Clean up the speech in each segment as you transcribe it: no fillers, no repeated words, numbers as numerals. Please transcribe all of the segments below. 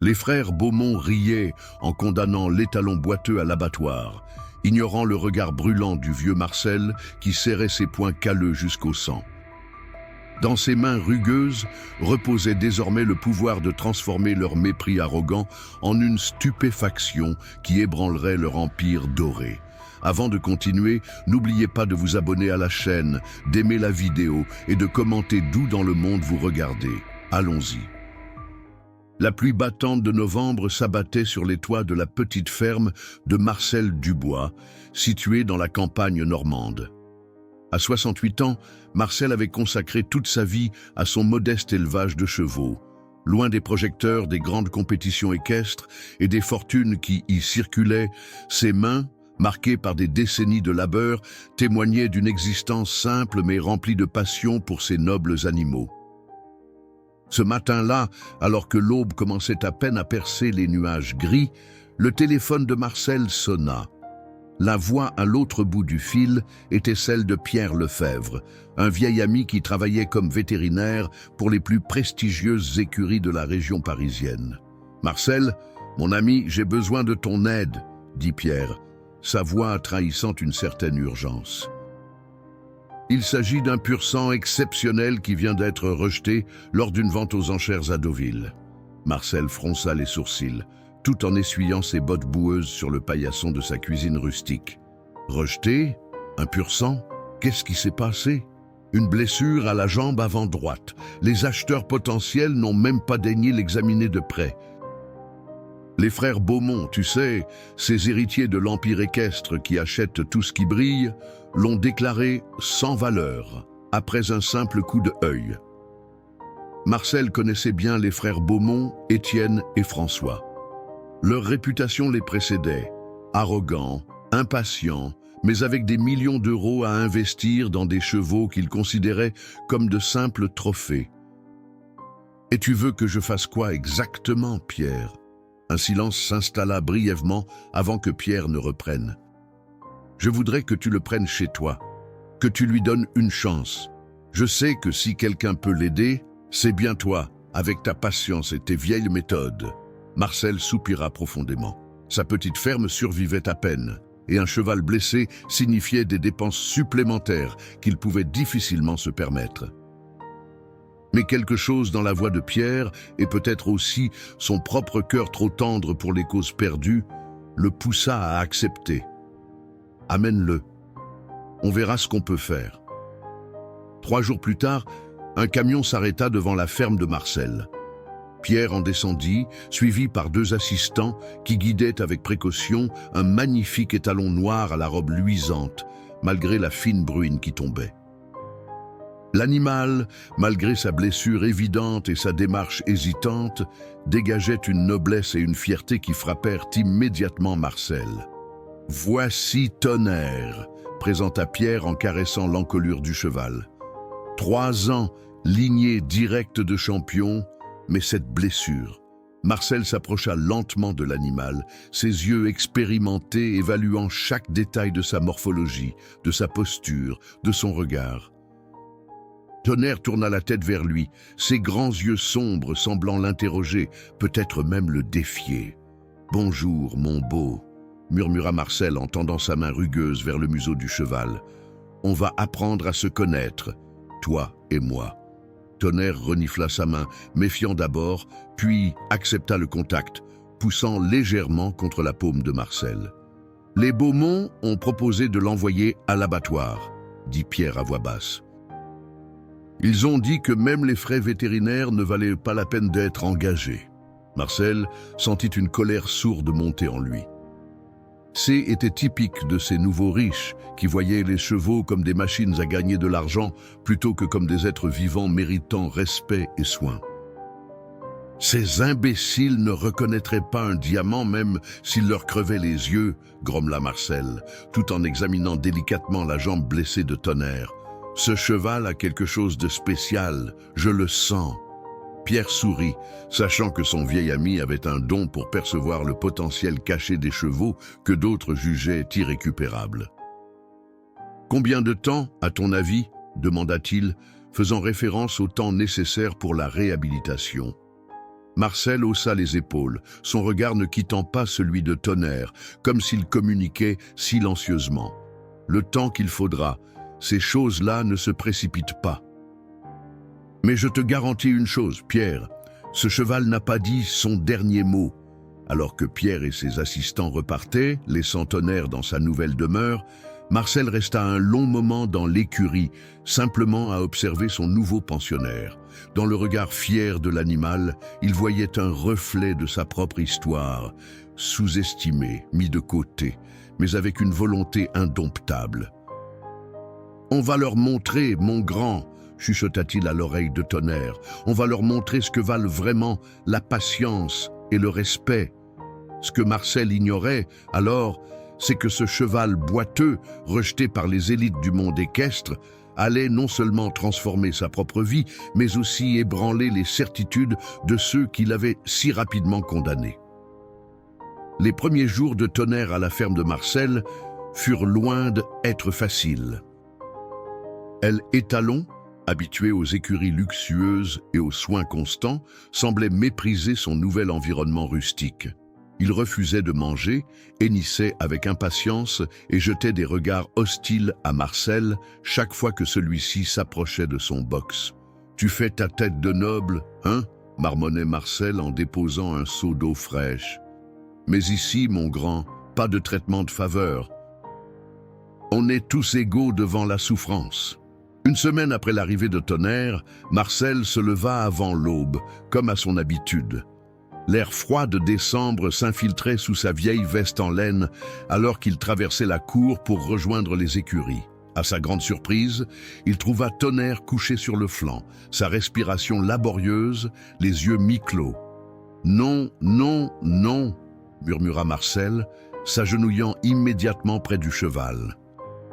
Les frères Beaumont riaient en condamnant l'étalon boiteux à l'abattoir, ignorant le regard brûlant du vieux Marcel qui serrait ses poings calleux jusqu'au sang. Dans ses mains rugueuses reposait désormais le pouvoir de transformer leur mépris arrogant en une stupéfaction qui ébranlerait leur empire doré. Avant de continuer, n'oubliez pas de vous abonner à la chaîne, d'aimer la vidéo et de commenter d'où dans le monde vous regardez. Allons-y. La pluie battante de novembre s'abattait sur les toits de la petite ferme de Marcel Dubois, située dans la campagne normande. À 68 ans, Marcel avait consacré toute sa vie à son modeste élevage de chevaux, loin des projecteurs des grandes compétitions équestres et des fortunes qui y circulaient. Ses mains, marquées par des décennies de labeur, témoignaient d'une existence simple mais remplie de passion pour ces nobles animaux. Ce matin-là, alors que l'aube commençait à peine à percer les nuages gris, le téléphone de Marcel sonna. La voix à l'autre bout du fil était celle de Pierre Lefebvre, un vieil ami qui travaillait comme vétérinaire pour les plus prestigieuses écuries de la région parisienne. « Marcel, mon ami, j'ai besoin de ton aide, » dit Pierre, sa voix trahissant une certaine urgence. Il s'agit d'un pur sang exceptionnel qui vient d'être rejeté lors d'une vente aux enchères à Deauville. Marcel fronça les sourcils, tout en essuyant ses bottes boueuses sur le paillasson de sa cuisine rustique. Rejeté? Un pur sang? Qu'est-ce qui s'est passé? Une blessure à la jambe avant droite. Les acheteurs potentiels n'ont même pas daigné l'examiner de près. Les frères Beaumont, tu sais, ces héritiers de l'empire équestre qui achètent tout ce qui brille, l'ont déclaré sans valeur, après un simple coup d'œil. Marcel connaissait bien les frères Beaumont, Étienne et François. Leur réputation les précédait, arrogants, impatients, mais avec des millions d'euros à investir dans des chevaux qu'ils considéraient comme de simples trophées. « Et tu veux que je fasse quoi exactement, Pierre ?» Un silence s'installa brièvement avant que Pierre ne reprenne. « Je voudrais que tu le prennes chez toi, que tu lui donnes une chance. Je sais que si quelqu'un peut l'aider, c'est bien toi, avec ta patience et tes vieilles méthodes. » Marcel soupira profondément. Sa petite ferme survivait à peine, et un cheval blessé signifiait des dépenses supplémentaires qu'il pouvait difficilement se permettre. Mais quelque chose dans la voix de Pierre, et peut-être aussi son propre cœur trop tendre pour les causes perdues, le poussa à accepter. « Amène-le. On verra ce qu'on peut faire. » 3 jours plus tard, un camion s'arrêta devant la ferme de Marcel. Pierre en descendit, suivi par 2 assistants qui guidaient avec précaution un magnifique étalon noir à la robe luisante, malgré la fine bruine qui tombait. L'animal, malgré sa blessure évidente et sa démarche hésitante, dégageait une noblesse et une fierté qui frappèrent immédiatement Marcel. « Voici Tonnerre », présenta Pierre en caressant l'encolure du cheval. 3 ans, lignée directe de champion, mais cette blessure. Marcel s'approcha lentement de l'animal, ses yeux expérimentés évaluant chaque détail de sa morphologie, de sa posture, de son regard. Tonnerre tourna la tête vers lui, ses grands yeux sombres semblant l'interroger, peut-être même le défier. « Bonjour, mon beau », murmura Marcel en tendant sa main rugueuse vers le museau du cheval. « On va apprendre à se connaître, toi et moi. » Tonnerre renifla sa main, méfiant d'abord, puis accepta le contact, poussant légèrement contre la paume de Marcel. « Les Beaumont ont proposé de l'envoyer à l'abattoir, » dit Pierre à voix basse. Ils ont dit que même les frais vétérinaires ne valaient pas la peine d'être engagés. Marcel sentit une colère sourde monter en lui. Était typique de ces nouveaux riches qui voyaient les chevaux comme des machines à gagner de l'argent plutôt que comme des êtres vivants méritant respect et soin. Ces imbéciles ne reconnaîtraient pas un diamant même s'il leur crevait les yeux, grommela Marcel, tout en examinant délicatement la jambe blessée de Tonnerre. Ce cheval a quelque chose de spécial, je le sens. Pierre sourit, sachant que son vieil ami avait un don pour percevoir le potentiel caché des chevaux que d'autres jugeaient irrécupérable. « Combien de temps, à ton avis ?» demanda-t-il, faisant référence au temps nécessaire pour la réhabilitation. Marcel haussa les épaules, son regard ne quittant pas celui de Tonnerre, comme s'il communiquait silencieusement. Le temps qu'il faudra, ces choses-là ne se précipitent pas. Mais je te garantis une chose, Pierre, ce cheval n'a pas dit son dernier mot. Alors que Pierre et ses assistants repartaient, laissant Tonnerre dans sa nouvelle demeure, Marcel resta un long moment dans l'écurie, simplement à observer son nouveau pensionnaire. Dans le regard fier de l'animal, il voyait un reflet de sa propre histoire, sous-estimé, mis de côté, mais avec une volonté indomptable. « On va leur montrer, mon grand !» chuchota-t-il à l'oreille de Tonnerre. « On va leur montrer ce que valent vraiment la patience et le respect. » Ce que Marcel ignorait, alors, c'est que ce cheval boiteux, rejeté par les élites du monde équestre, allait non seulement transformer sa propre vie, mais aussi ébranler les certitudes de ceux qui l'avaient si rapidement condamné. Les premiers jours de Tonnerre à la ferme de Marcel furent loin d'être faciles. Elle Étalon, habitué aux écuries luxueuses et aux soins constants, semblait mépriser son nouvel environnement rustique. Il refusait de manger, hennissait avec impatience et jetait des regards hostiles à Marcel chaque fois que celui-ci s'approchait de son box. « Tu fais ta tête de noble, hein ?» marmonnait Marcel en déposant un seau d'eau fraîche. « Mais ici, mon grand, pas de traitement de faveur. On est tous égaux devant la souffrance. » Une semaine après l'arrivée de Tonnerre, Marcel se leva avant l'aube, comme à son habitude. L'air froid de décembre s'infiltrait sous sa vieille veste en laine alors qu'il traversait la cour pour rejoindre les écuries. À sa grande surprise, il trouva Tonnerre couché sur le flanc, sa respiration laborieuse, les yeux mi-clos. « Non, non, non !» murmura Marcel, s'agenouillant immédiatement près du cheval.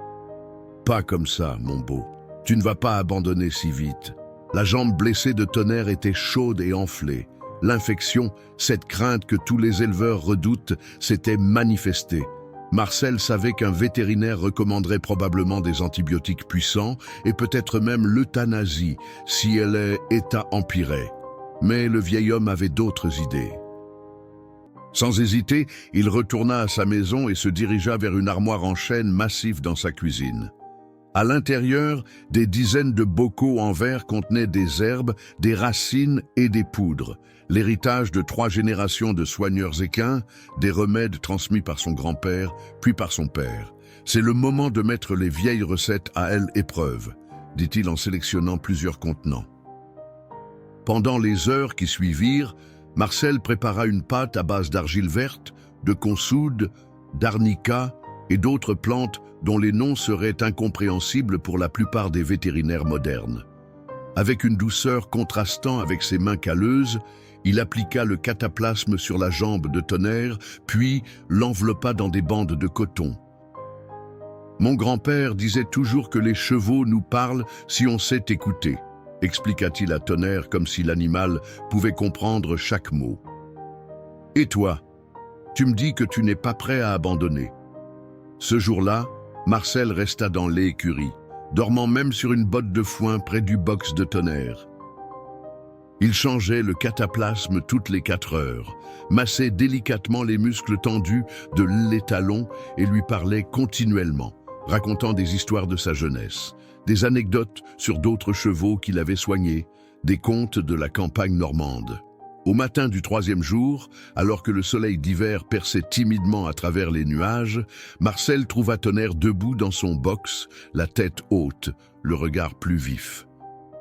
« Pas comme ça, mon beau. Tu ne vas pas abandonner si vite. » La jambe blessée de Tonnerre était chaude et enflée. L'infection, cette crainte que tous les éleveurs redoutent, s'était manifestée. Marcel savait qu'un vétérinaire recommanderait probablement des antibiotiques puissants et peut-être même l'euthanasie si l'état empirait. Mais le vieil homme avait d'autres idées. Sans hésiter, il retourna à sa maison et se dirigea vers une armoire en chêne massive dans sa cuisine. À l'intérieur, des dizaines de bocaux en verre contenaient des herbes, des racines et des poudres, l'héritage de 3 générations de soigneurs équins, des remèdes transmis par son grand-père, puis par son père. « C'est le moment de mettre les vieilles recettes à l'épreuve », dit-il en sélectionnant plusieurs contenants. Pendant les heures qui suivirent, Marcel prépara une pâte à base d'argile verte, de consoude, d'arnica et d'autres plantes dont les noms seraient incompréhensibles pour la plupart des vétérinaires modernes. Avec une douceur contrastant avec ses mains calleuses, il appliqua le cataplasme sur la jambe de Tonnerre, puis l'enveloppa dans des bandes de coton. « Mon grand-père disait toujours que les chevaux nous parlent si on sait écouter », expliqua-t-il à Tonnerre comme si l'animal pouvait comprendre chaque mot. « Et toi, tu me dis que tu n'es pas prêt à abandonner. » Ce jour-là, Marcel resta dans l'écurie, dormant même sur une botte de foin près du box de Tonnerre. Il changeait le cataplasme toutes les 4 heures, massait délicatement les muscles tendus de l'étalon et lui parlait continuellement, racontant des histoires de sa jeunesse, des anecdotes sur d'autres chevaux qu'il avait soignés, des contes de la campagne normande. Au matin du 3e jour, alors que le soleil d'hiver perçait timidement à travers les nuages, Marcel trouva Tonnerre debout dans son box, la tête haute, le regard plus vif.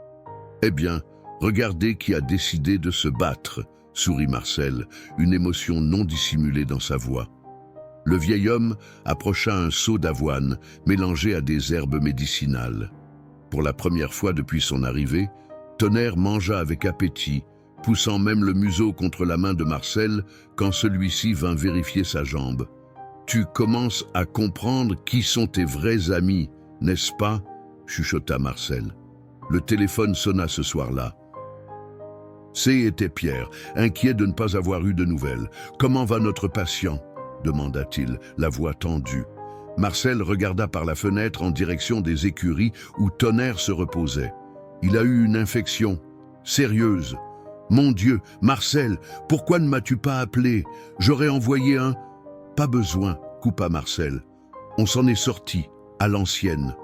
« Eh bien, regardez qui a décidé de se battre », sourit Marcel, une émotion non dissimulée dans sa voix. Le vieil homme approcha un seau d'avoine mélangé à des herbes médicinales. Pour la première fois depuis son arrivée, Tonnerre mangea avec appétit, poussant même le museau contre la main de Marcel quand celui-ci vint vérifier sa jambe. « Tu commences à comprendre qui sont tes vrais amis, n'est-ce pas ?» chuchota Marcel. Le téléphone sonna ce soir-là. C'était Pierre, inquiet de ne pas avoir eu de nouvelles. « Comment va notre patient ?» demanda-t-il, la voix tendue. Marcel regarda par la fenêtre en direction des écuries où Tonnerre se reposait. « Il a eu une infection, sérieuse. Mon Dieu, Marcel, pourquoi ne m'as-tu pas appelé? J'aurais envoyé un... Pas besoin, coupa Marcel. On s'en est sorti, à l'ancienne.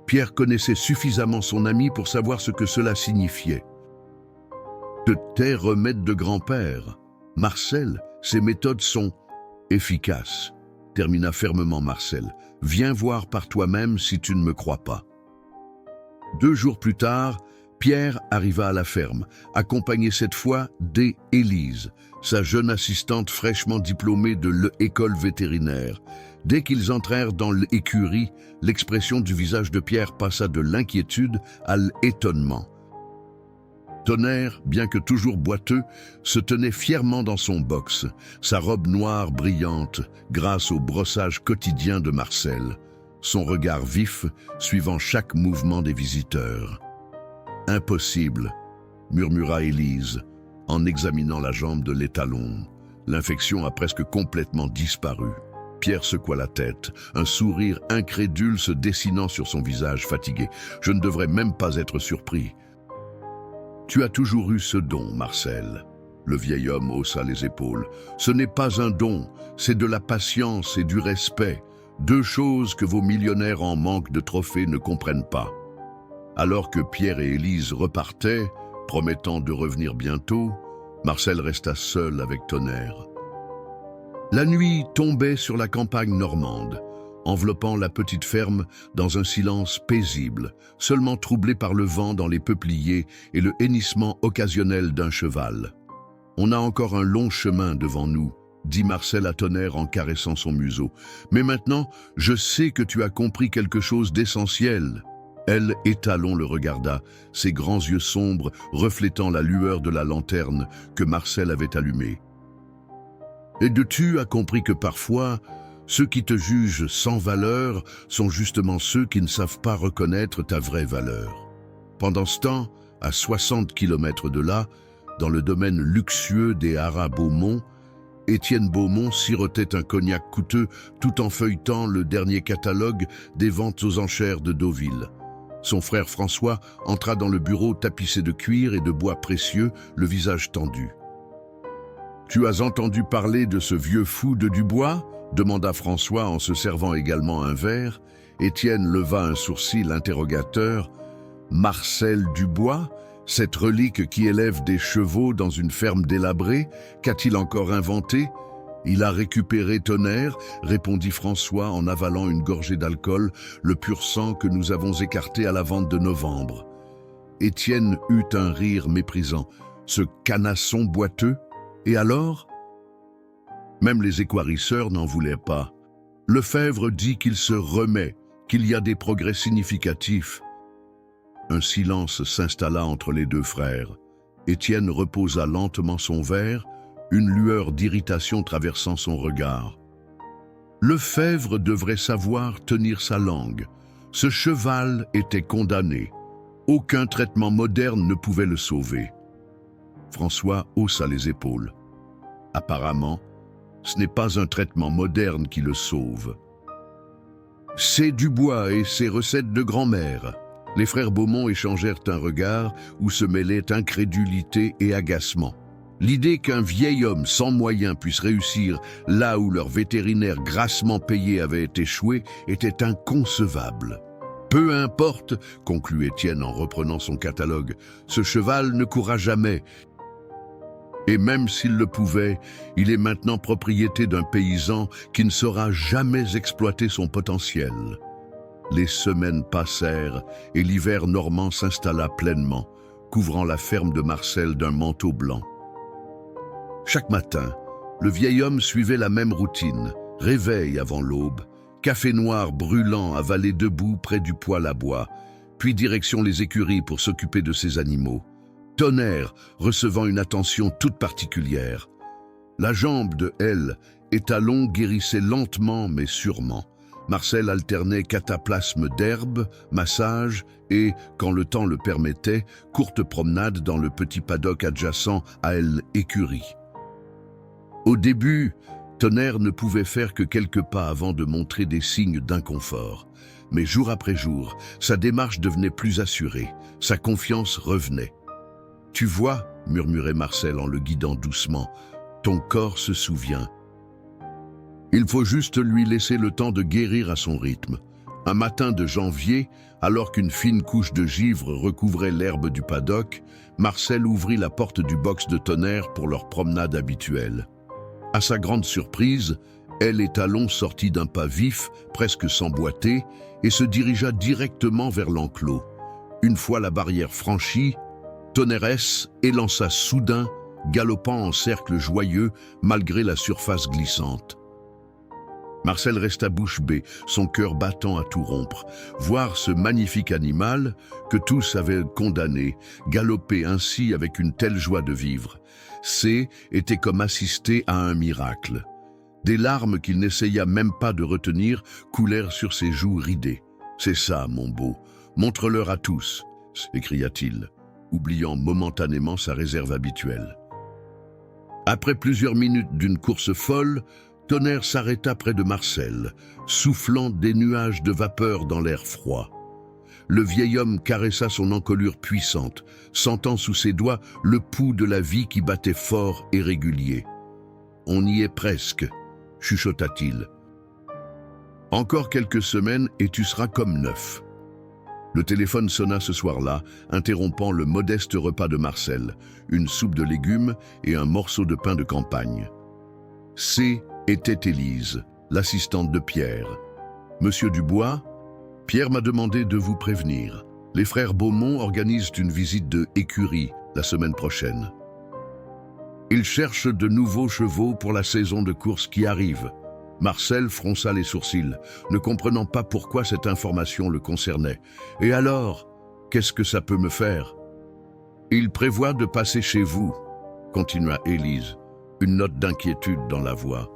Pierre connaissait suffisamment son ami pour savoir ce que cela signifiait. Te tais, remède de grand-père. Marcel, ces méthodes sont efficaces, termina fermement Marcel. Viens voir par toi-même si tu ne me crois pas. 2 jours plus tard, Pierre arriva à la ferme, accompagné cette fois d'Élise, sa jeune assistante fraîchement diplômée de l'école vétérinaire. Dès qu'ils entrèrent dans l'écurie, l'expression du visage de Pierre passa de l'inquiétude à l'étonnement. Tonnerre, bien que toujours boiteux, se tenait fièrement dans son box, sa robe noire brillante grâce au brossage quotidien de Marcel, son regard vif suivant chaque mouvement des visiteurs. « Impossible », murmura Élise, en examinant la jambe de l'étalon. L'infection a presque complètement disparu. Pierre secoua la tête, un sourire incrédule se dessinant sur son visage fatigué. « Je ne devrais même pas être surpris. » « Tu as toujours eu ce don, Marcel. » Le vieil homme haussa les épaules. « Ce n'est pas un don, c'est de la patience et du respect. 2 choses que vos millionnaires en manque de trophées ne comprennent pas. » Alors que Pierre et Élise repartaient, promettant de revenir bientôt, Marcel resta seul avec Tonnerre. La nuit tombait sur la campagne normande, enveloppant la petite ferme dans un silence paisible, seulement troublé par le vent dans les peupliers et le hennissement occasionnel d'un cheval. « On a encore un long chemin devant nous, » dit Marcel à Tonnerre en caressant son museau. « Mais maintenant, je sais que tu as compris quelque chose d'essentiel. » Elle, étalon, le regarda, ses grands yeux sombres reflétant la lueur de la lanterne que Marcel avait allumée. « Et tu as compris que parfois, ceux qui te jugent sans valeur sont justement ceux qui ne savent pas reconnaître ta vraie valeur. » Pendant ce temps, à 60 kilomètres de là, dans le domaine luxueux des Haras Beaumont, Étienne Beaumont sirotait un cognac coûteux tout en feuilletant le dernier catalogue des ventes aux enchères de Deauville. Son frère François entra dans le bureau tapissé de cuir et de bois précieux, le visage tendu. « Tu as entendu parler de ce vieux fou de Dubois ?» demanda François en se servant également un verre. Étienne leva un sourcil interrogateur. « Marcel Dubois, cette relique qui élève des chevaux dans une ferme délabrée, qu'a-t-il encore inventé ? » « Il a récupéré Tonnerre, » répondit François en avalant une gorgée d'alcool, le pur sang que nous avons écarté à la vente de novembre. Étienne eut un rire méprisant. « Ce canasson boiteux ? Et alors ?» Même les équarrisseurs n'en voulaient pas. Lefebvre dit qu'il se remet, qu'il y a des progrès significatifs. Un silence s'installa entre les 2 frères. Étienne reposa lentement son verre, une lueur d'irritation traversant son regard. Lefebvre devrait savoir tenir sa langue. Ce cheval était condamné. Aucun traitement moderne ne pouvait le sauver. François haussa les épaules. Apparemment, ce n'est pas un traitement moderne qui le sauve. C'est Dubois et ses recettes de grand-mère. Les frères Beaumont échangèrent un regard où se mêlaient incrédulité et agacement. L'idée qu'un vieil homme sans moyens puisse réussir là où leur vétérinaire grassement payé avait échoué était inconcevable. « Peu importe, » conclut Étienne en reprenant son catalogue, « ce cheval ne courra jamais. Et même s'il le pouvait, il est maintenant propriété d'un paysan qui ne saura jamais exploiter son potentiel. » Les semaines passèrent et l'hiver normand s'installa pleinement, couvrant la ferme de Marcel d'un manteau blanc. Chaque matin, le vieil homme suivait la même routine, réveil avant l'aube, café noir brûlant avalé debout près du poêle à bois, puis direction les écuries pour s'occuper de ses animaux. Tonnerre recevant une attention toute particulière. La jambe de L, étalon, guérissait lentement mais sûrement. Marcel alternait cataplasme d'herbe, massage et, quand le temps le permettait, courte promenade dans le petit paddock adjacent à l'écurie. Au début, Tonnerre ne pouvait faire que quelques pas avant de montrer des signes d'inconfort. Mais jour après jour, sa démarche devenait plus assurée, sa confiance revenait. « Tu vois, murmurait Marcel en le guidant doucement. « Ton corps se souvient. Il faut juste lui laisser le temps de guérir à son rythme. » Un matin de janvier, alors qu'une fine couche de givre recouvrait l'herbe du paddock, Marcel ouvrit la porte du box de Tonnerre pour leur promenade habituelle. À sa grande surprise, elle et Talon sortit d'un pas vif, presque sans boiter, et se dirigea directement vers l'enclos. Une fois la barrière franchie, Tonnerre élança soudain, galopant en cercle joyeux malgré la surface glissante. Marcel resta bouche bée, son cœur battant à tout rompre. Voir ce magnifique animal, que tous avaient condamné, galoper ainsi avec une telle joie de vivre, était comme assister à un miracle. Des larmes qu'il n'essaya même pas de retenir coulèrent sur ses joues ridées. « C'est ça, mon beau, montre-leur à tous !» s'écria-t-il, oubliant momentanément sa réserve habituelle. Après plusieurs minutes d'une course folle, Tonnerre s'arrêta près de Marcel, soufflant des nuages de vapeur dans l'air froid. Le vieil homme caressa son encolure puissante, sentant sous ses doigts le pouls de la vie qui battait fort et régulier. « On y est presque », chuchota-t-il. « Encore quelques semaines et tu seras comme neuf. » Le téléphone sonna ce soir-là, interrompant le modeste repas de Marcel, une soupe de légumes et un morceau de pain de campagne. Était Élise, l'assistante de Pierre. « Monsieur Dubois, Pierre m'a demandé de vous prévenir. Les frères Beaumont organisent une visite de écurie la semaine prochaine. Ils cherchent de nouveaux chevaux pour la saison de course qui arrive. » Marcel fronça les sourcils, ne comprenant pas pourquoi cette information le concernait. « Et alors, qu'est-ce que ça peut me faire ?»« Il prévoit de passer chez vous, » continua Élise, une note d'inquiétude dans la voix.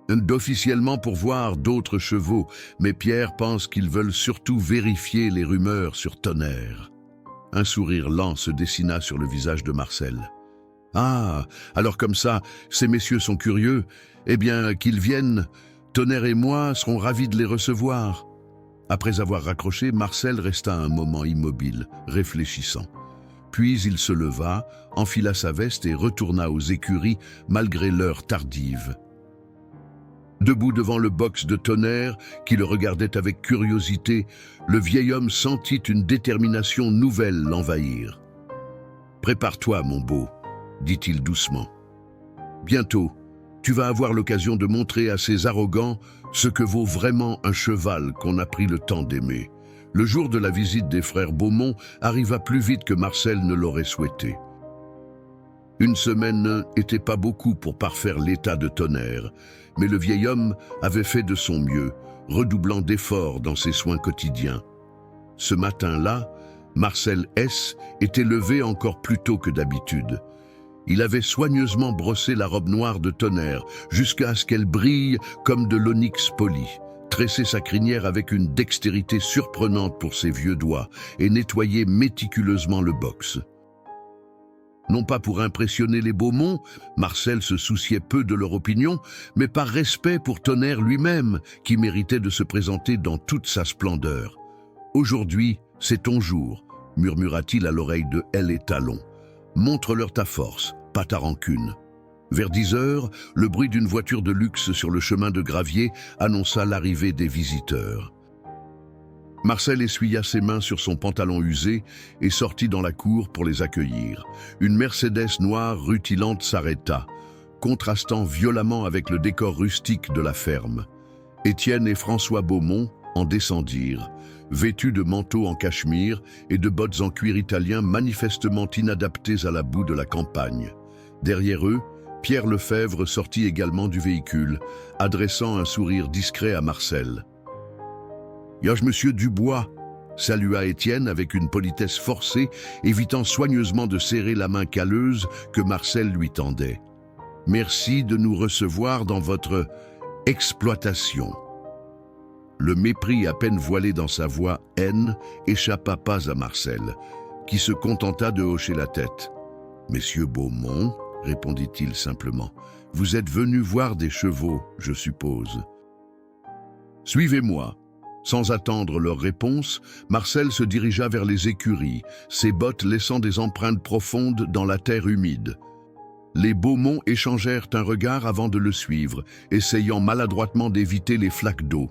« D'officiellement pour voir d'autres chevaux, mais Pierre pense qu'ils veulent surtout vérifier les rumeurs sur Tonnerre. » Un sourire lent se dessina sur le visage de Marcel. « Ah, alors comme ça, ces messieurs sont curieux. Eh bien, qu'ils viennent. Tonnerre et moi serons ravis de les recevoir. » Après avoir raccroché, Marcel resta un moment immobile, réfléchissant. Puis il se leva, enfila sa veste et retourna aux écuries malgré l'heure tardive. Debout devant le box de Tonnerre, qui le regardait avec curiosité, le vieil homme sentit une détermination nouvelle l'envahir. « Prépare-toi, mon beau, » dit-il doucement. « Bientôt, tu vas avoir l'occasion de montrer à ces arrogants ce que vaut vraiment un cheval qu'on a pris le temps d'aimer. » Le jour de la visite des frères Beaumont arriva plus vite que Marcel ne l'aurait souhaité. Une semaine n'était pas beaucoup pour parfaire l'état de Tonnerre, mais le vieil homme avait fait de son mieux, redoublant d'efforts dans ses soins quotidiens. Ce matin-là, Marcel était levé encore plus tôt que d'habitude. Il avait soigneusement brossé la robe noire de Tonnerre jusqu'à ce qu'elle brille comme de l'onyx poli, tressé sa crinière avec une dextérité surprenante pour ses vieux doigts et nettoyé méticuleusement le box. Non pas pour impressionner les Beaumont, Marcel se souciait peu de leur opinion, mais par respect pour Tonnerre lui-même, qui méritait de se présenter dans toute sa splendeur. « Aujourd'hui, c'est ton jour », murmura-t-il à l'oreille de Elle et Talon. « Montre-leur ta force, pas ta rancune. » Vers 10 heures, le bruit d'une voiture de luxe sur le chemin de gravier annonça l'arrivée des visiteurs. Marcel essuya ses mains sur son pantalon usé et sortit dans la cour pour les accueillir. Une Mercedes noire rutilante s'arrêta, contrastant violemment avec le décor rustique de la ferme. Étienne et François Beaumont en descendirent, vêtus de manteaux en cachemire et de bottes en cuir italien manifestement inadaptées à la boue de la campagne. Derrière eux, Pierre Lefebvre sortit également du véhicule, adressant un sourire discret à Marcel. « Yoge monsieur Dubois », salua Étienne avec une politesse forcée, évitant soigneusement de serrer la main calleuse que Marcel lui tendait. « Merci de nous recevoir dans votre exploitation. » Le mépris à peine voilé dans sa voix haine échappa pas à Marcel, qui se contenta de hocher la tête. « Messieurs Beaumont, » répondit-il simplement, « vous êtes venus voir des chevaux, je suppose. »« Suivez-moi », Sans attendre leur réponse, Marcel se dirigea vers les écuries, ses bottes laissant des empreintes profondes dans la terre humide. Les Beaumont échangèrent un regard avant de le suivre, essayant maladroitement d'éviter les flaques d'eau.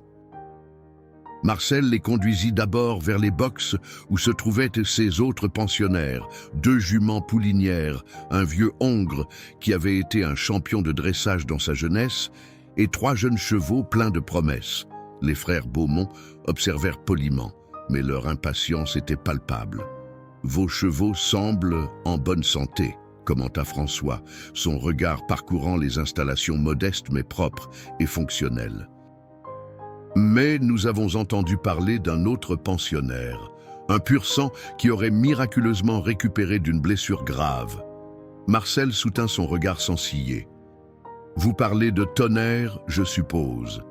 Marcel les conduisit d'abord vers les boxes où se trouvaient ses autres pensionnaires, 2 juments poulinières, un vieux hongre qui avait été un champion de dressage dans sa jeunesse, et 3 jeunes chevaux pleins de promesses. Les frères Beaumont observèrent poliment, mais leur impatience était palpable. « Vos chevaux semblent en bonne santé », commenta François, son regard parcourant les installations modestes mais propres et fonctionnelles. Mais nous avons entendu parler d'un autre pensionnaire, un pur sang qui aurait miraculeusement récupéré d'une blessure grave. Marcel soutint son regard sans ciller. « Vous parlez de Tonnerre, je suppose. »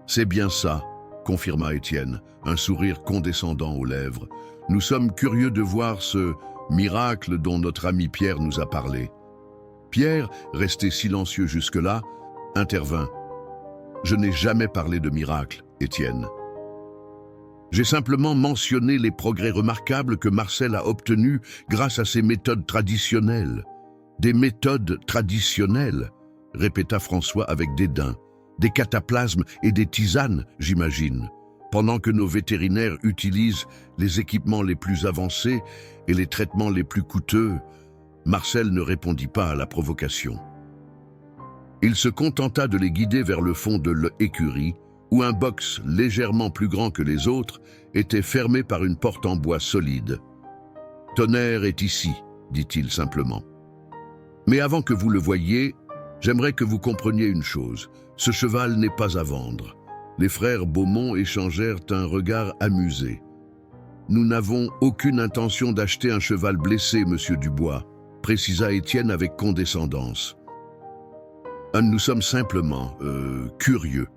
« C'est bien ça, » confirma Étienne, un sourire condescendant aux lèvres. « Nous sommes curieux de voir ce miracle dont notre ami Pierre nous a parlé. » Pierre, resté silencieux jusque-là, intervint. « Je n'ai jamais parlé de miracle, Étienne. J'ai simplement mentionné les progrès remarquables que Marcel a obtenus grâce à ses méthodes traditionnelles. »« Des méthodes traditionnelles » répéta François avec dédain. « Des cataplasmes et des tisanes, j'imagine, pendant que nos vétérinaires utilisent les équipements les plus avancés et les traitements les plus coûteux. » Marcel ne répondit pas à la provocation. Il se contenta de les guider vers le fond de l'écurie, où un box légèrement plus grand que les autres était fermé par une porte en bois solide. « Tonnerre est ici, » dit-il simplement. « Mais avant que vous le voyiez, j'aimerais que vous compreniez une chose. Ce cheval n'est pas à vendre. » Les frères Beaumont échangèrent un regard amusé. « Nous n'avons aucune intention d'acheter un cheval blessé, monsieur Dubois, » précisa Étienne avec condescendance. « Nous sommes simplement, curieux. »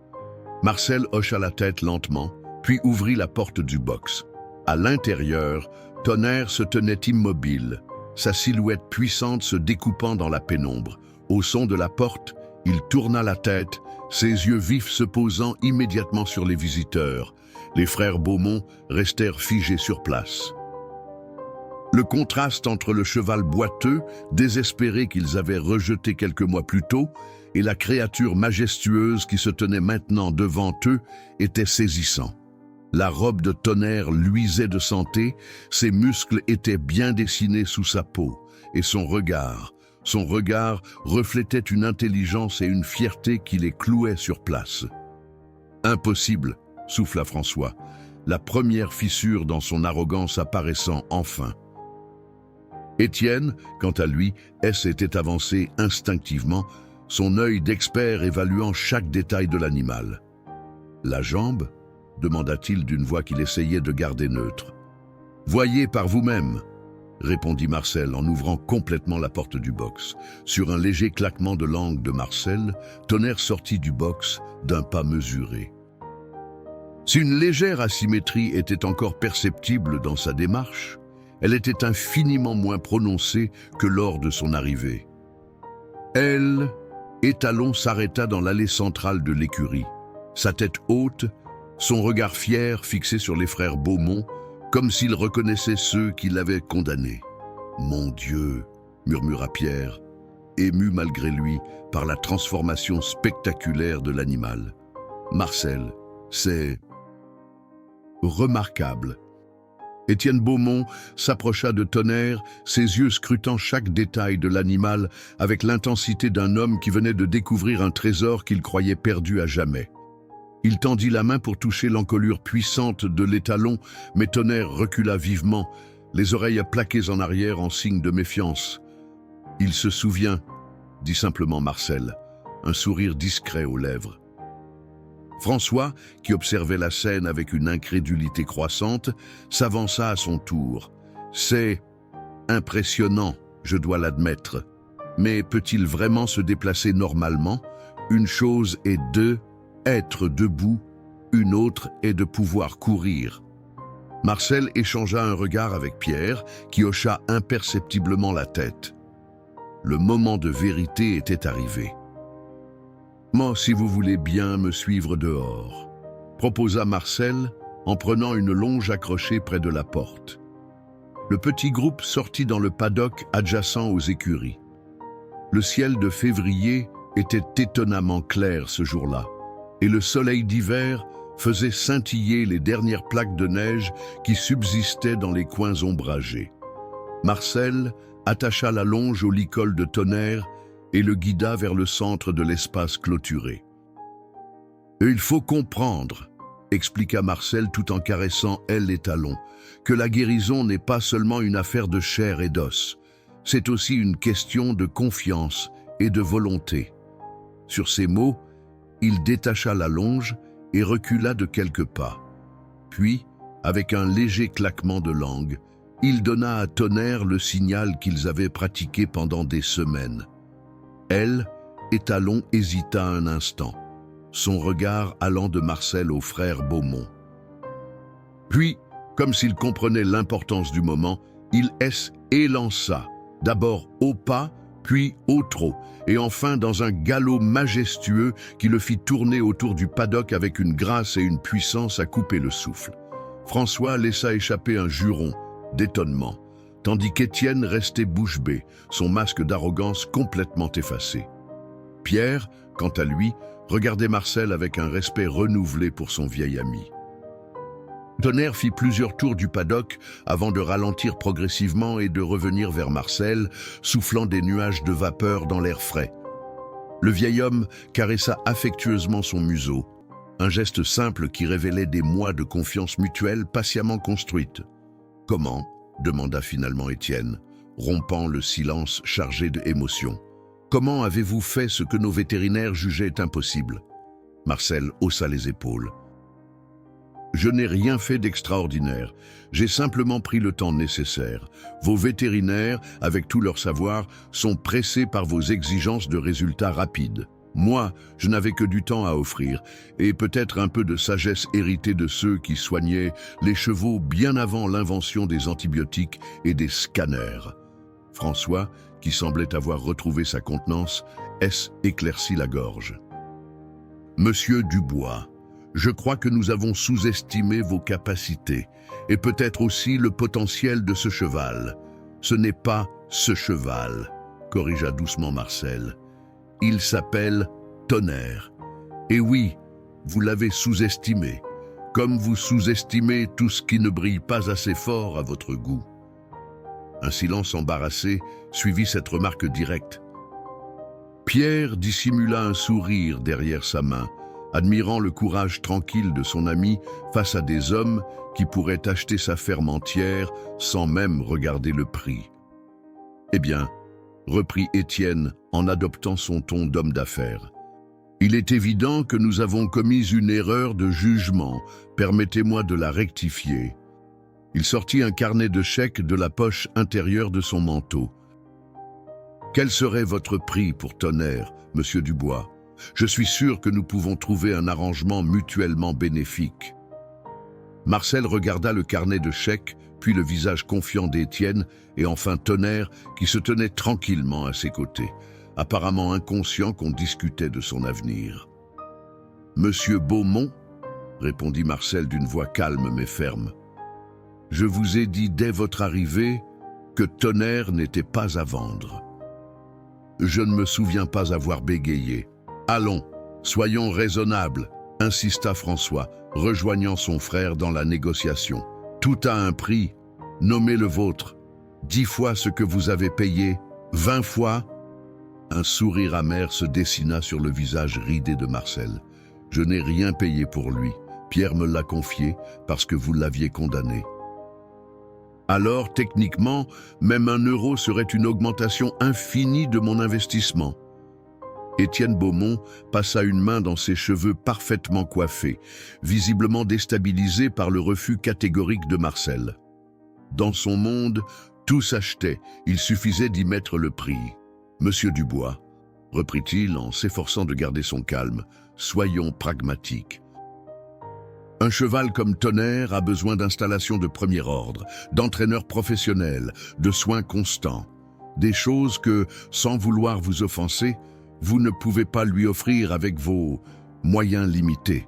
Marcel hocha la tête lentement, puis ouvrit la porte du box. À l'intérieur, Tonnerre se tenait immobile, sa silhouette puissante se découpant dans la pénombre. Au son de la porte, il tourna la tête, ses yeux vifs se posant immédiatement sur les visiteurs. Les frères Beaumont restèrent figés sur place. Le contraste entre le cheval boiteux, désespéré qu'ils avaient rejeté quelques mois plus tôt, et la créature majestueuse qui se tenait maintenant devant eux était saisissant. La robe de Tonnerre luisait de santé, ses muscles étaient bien dessinés sous sa peau, et son regard reflétait une intelligence et une fierté qui les clouaient sur place. « Impossible !» souffla François, la première fissure dans son arrogance apparaissant enfin. Étienne, quant à lui, s'était avancé instinctivement, son œil d'expert évaluant chaque détail de l'animal. « La jambe ?» demanda-t-il d'une voix qu'il essayait de garder neutre. « Voyez par vous-même !» répondit Marcel en ouvrant complètement la porte du box. Sur un léger claquement de langue de Marcel, Tonnerre sortit du box d'un pas mesuré. Si une légère asymétrie était encore perceptible dans sa démarche, elle était infiniment moins prononcée que lors de son arrivée. Elle, étalon, s'arrêta dans l'allée centrale de l'écurie, sa tête haute, son regard fier fixé sur les frères Beaumont, comme s'il reconnaissait ceux qui l'avaient condamné. « Mon Dieu !» murmura Pierre, ému malgré lui par la transformation spectaculaire de l'animal. « Marcel, c'est remarquable. » Étienne Beaumont s'approcha de Tonnerre, ses yeux scrutant chaque détail de l'animal avec l'intensité d'un homme qui venait de découvrir un trésor qu'il croyait perdu à jamais. Il tendit la main pour toucher l'encolure puissante de l'étalon, mais Tonnerre recula vivement, les oreilles plaquées en arrière en signe de méfiance. « Il se souvient », dit simplement Marcel, un sourire discret aux lèvres. François, qui observait la scène avec une incrédulité croissante, s'avança à son tour. « C'est impressionnant, je dois l'admettre. Mais peut-il vraiment se déplacer normalement? Une chose est être debout, une autre est de pouvoir courir. » Marcel échangea un regard avec Pierre, qui hocha imperceptiblement la tête. Le moment de vérité était arrivé. « Moi, si vous voulez bien me suivre dehors, » proposa Marcel, en prenant une longe accrochée près de la porte. Le petit groupe sortit dans le paddock adjacent aux écuries. Le ciel de février était étonnamment clair ce jour-là, et le soleil d'hiver faisait scintiller les dernières plaques de neige qui subsistaient dans les coins ombragés. Marcel attacha la longe au licol de Tonnerre et le guida vers le centre de l'espace clôturé. « Il faut comprendre, » expliqua Marcel tout en caressant les talons, « que la guérison n'est pas seulement une affaire de chair et d'os, c'est aussi une question de confiance et de volonté. » Sur ces mots, il détacha la longe et recula de quelques pas. Puis, avec un léger claquement de langue, il donna à Tonnerre le signal qu'ils avaient pratiqué pendant des semaines. Elle, Étalon, hésita un instant, son regard allant de Marcel au frère Beaumont. Puis, comme s'il comprenait l'importance du moment, il élança, d'abord au pas, puis au trot, et enfin dans un galop majestueux qui le fit tourner autour du paddock avec une grâce et une puissance à couper le souffle. François laissa échapper un juron d'étonnement, tandis qu'Étienne restait bouche bée, son masque d'arrogance complètement effacé. Pierre, quant à lui, regardait Marcel avec un respect renouvelé pour son vieil ami. Tonnerre fit plusieurs tours du paddock avant de ralentir progressivement et de revenir vers Marcel, soufflant des nuages de vapeur dans l'air frais. Le vieil homme caressa affectueusement son museau, un geste simple qui révélait des mois de confiance mutuelle patiemment construite. « Comment ?» demanda finalement Étienne, rompant le silence chargé d'émotion. « Comment avez-vous fait ce que nos vétérinaires jugeaient impossible ?» Marcel haussa les épaules. « Je n'ai rien fait d'extraordinaire. J'ai simplement pris le temps nécessaire. Vos vétérinaires, avec tout leur savoir, sont pressés par vos exigences de résultats rapides. Moi, je n'avais que du temps à offrir, et peut-être un peu de sagesse héritée de ceux qui soignaient les chevaux bien avant l'invention des antibiotiques et des scanners. » François, qui semblait avoir retrouvé sa contenance, éclaircit la gorge. « Monsieur Dubois, je crois que nous avons sous-estimé vos capacités, et peut-être aussi le potentiel de ce cheval. Ce n'est pas ce cheval, corrigea doucement Marcel. Il s'appelle Tonnerre. Et oui, vous l'avez sous-estimé, comme vous sous-estimez tout ce qui ne brille pas assez fort à votre goût. » Un silence embarrassé suivit cette remarque directe. Pierre dissimula un sourire derrière sa main, admirant le courage tranquille de son ami face à des hommes qui pourraient acheter sa ferme entière sans même regarder le prix. « Eh bien, » reprit Étienne en adoptant son ton d'homme d'affaires, « il est évident que nous avons commis une erreur de jugement. Permettez-moi de la rectifier. » Il sortit un carnet de chèques de la poche intérieure de son manteau. « Quel serait votre prix pour Tonnerre, monsieur Dubois ? Je suis sûr que nous pouvons trouver un arrangement mutuellement bénéfique. » Marcel regarda le carnet de chèques, puis le visage confiant d'Étienne, et enfin Tonnerre, qui se tenait tranquillement à ses côtés, apparemment inconscient qu'on discutait de son avenir. « Monsieur Beaumont, » répondit Marcel d'une voix calme mais ferme, « je vous ai dit dès votre arrivée que Tonnerre n'était pas à vendre. » Je ne me souviens pas avoir bégayé. « Allons, soyons raisonnables, » insista François, rejoignant son frère dans la négociation. « Tout a un prix, nommez le vôtre. 10 fois ce que vous avez payé, 20 fois ?» Un sourire amer se dessina sur le visage ridé de Marcel. « Je n'ai rien payé pour lui. Pierre me l'a confié parce que vous l'aviez condamné. » Alors, techniquement, même 1 euro serait une augmentation infinie de mon investissement. Étienne Beaumont passa une main dans ses cheveux parfaitement coiffés, visiblement déstabilisé par le refus catégorique de Marcel. Dans son monde, tout s'achetait, il suffisait d'y mettre le prix. « Monsieur Dubois, » reprit-il en s'efforçant de garder son calme, « soyons pragmatiques. Un cheval comme Tonnerre a besoin d'installations de premier ordre, d'entraîneurs professionnels, de soins constants, des choses que, sans vouloir vous offenser, vous ne pouvez pas lui offrir avec vos moyens limités.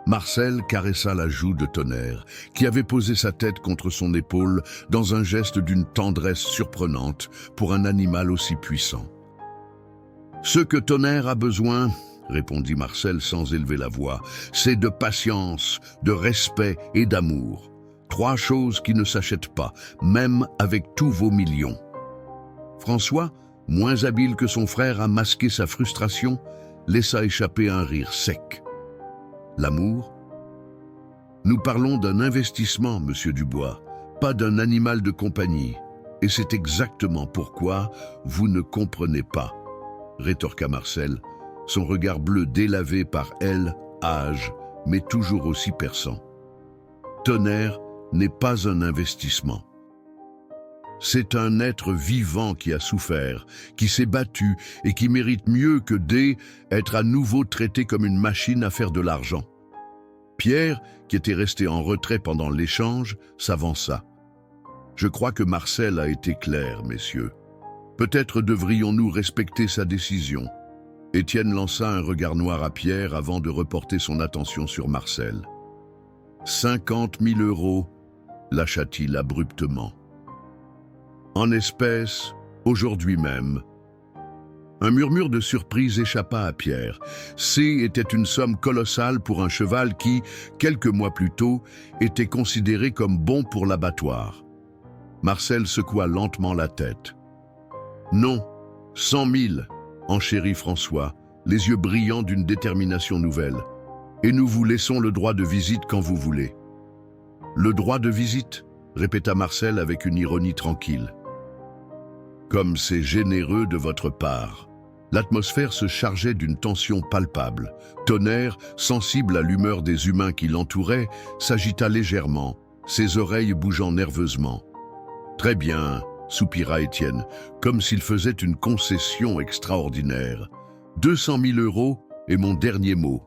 Marcel caressa la joue de Tonnerre, qui avait posé sa tête contre son épaule dans un geste d'une tendresse surprenante pour un animal aussi puissant. « Ce que Tonnerre a besoin, répondit Marcel sans élever la voix, c'est de patience, de respect et d'amour. 3 choses qui ne s'achètent pas, même avec tous vos millions. » François, moins habile que son frère à masquer sa frustration, laissa échapper un rire sec. L'amour? Nous parlons d'un investissement, monsieur Dubois, pas d'un animal de compagnie. Et c'est exactement pourquoi vous ne comprenez pas, rétorqua Marcel, son regard bleu délavé par âge, mais toujours aussi perçant. Tonnerre n'est pas un investissement. C'est un être vivant qui a souffert, qui s'est battu et qui mérite mieux que d'être à nouveau traité comme une machine à faire de l'argent. Pierre, qui était resté en retrait pendant l'échange, s'avança. Je crois que Marcel a été clair, messieurs. Peut-être devrions-nous respecter sa décision. Étienne lança un regard noir à Pierre avant de reporter son attention sur Marcel. 50 000 €, lâcha-t-il abruptement. En espèces, aujourd'hui même. Un murmure de surprise échappa à Pierre. Était une somme colossale pour un cheval qui, quelques mois plus tôt, était considéré comme bon pour l'abattoir. Marcel secoua lentement la tête. « Non, 100 000, enchérit François, les yeux brillants d'une détermination nouvelle. Et nous vous laissons le droit de visite quand vous voulez. » « Le droit de visite ?» répéta Marcel avec une ironie tranquille. « Comme c'est généreux de votre part. » L'atmosphère se chargeait d'une tension palpable. Tonnerre, sensible à l'humeur des humains qui l'entouraient, s'agita légèrement, ses oreilles bougeant nerveusement. « Très bien, » soupira Étienne, comme s'il faisait une concession extraordinaire. « 200 000 € est mon dernier mot. »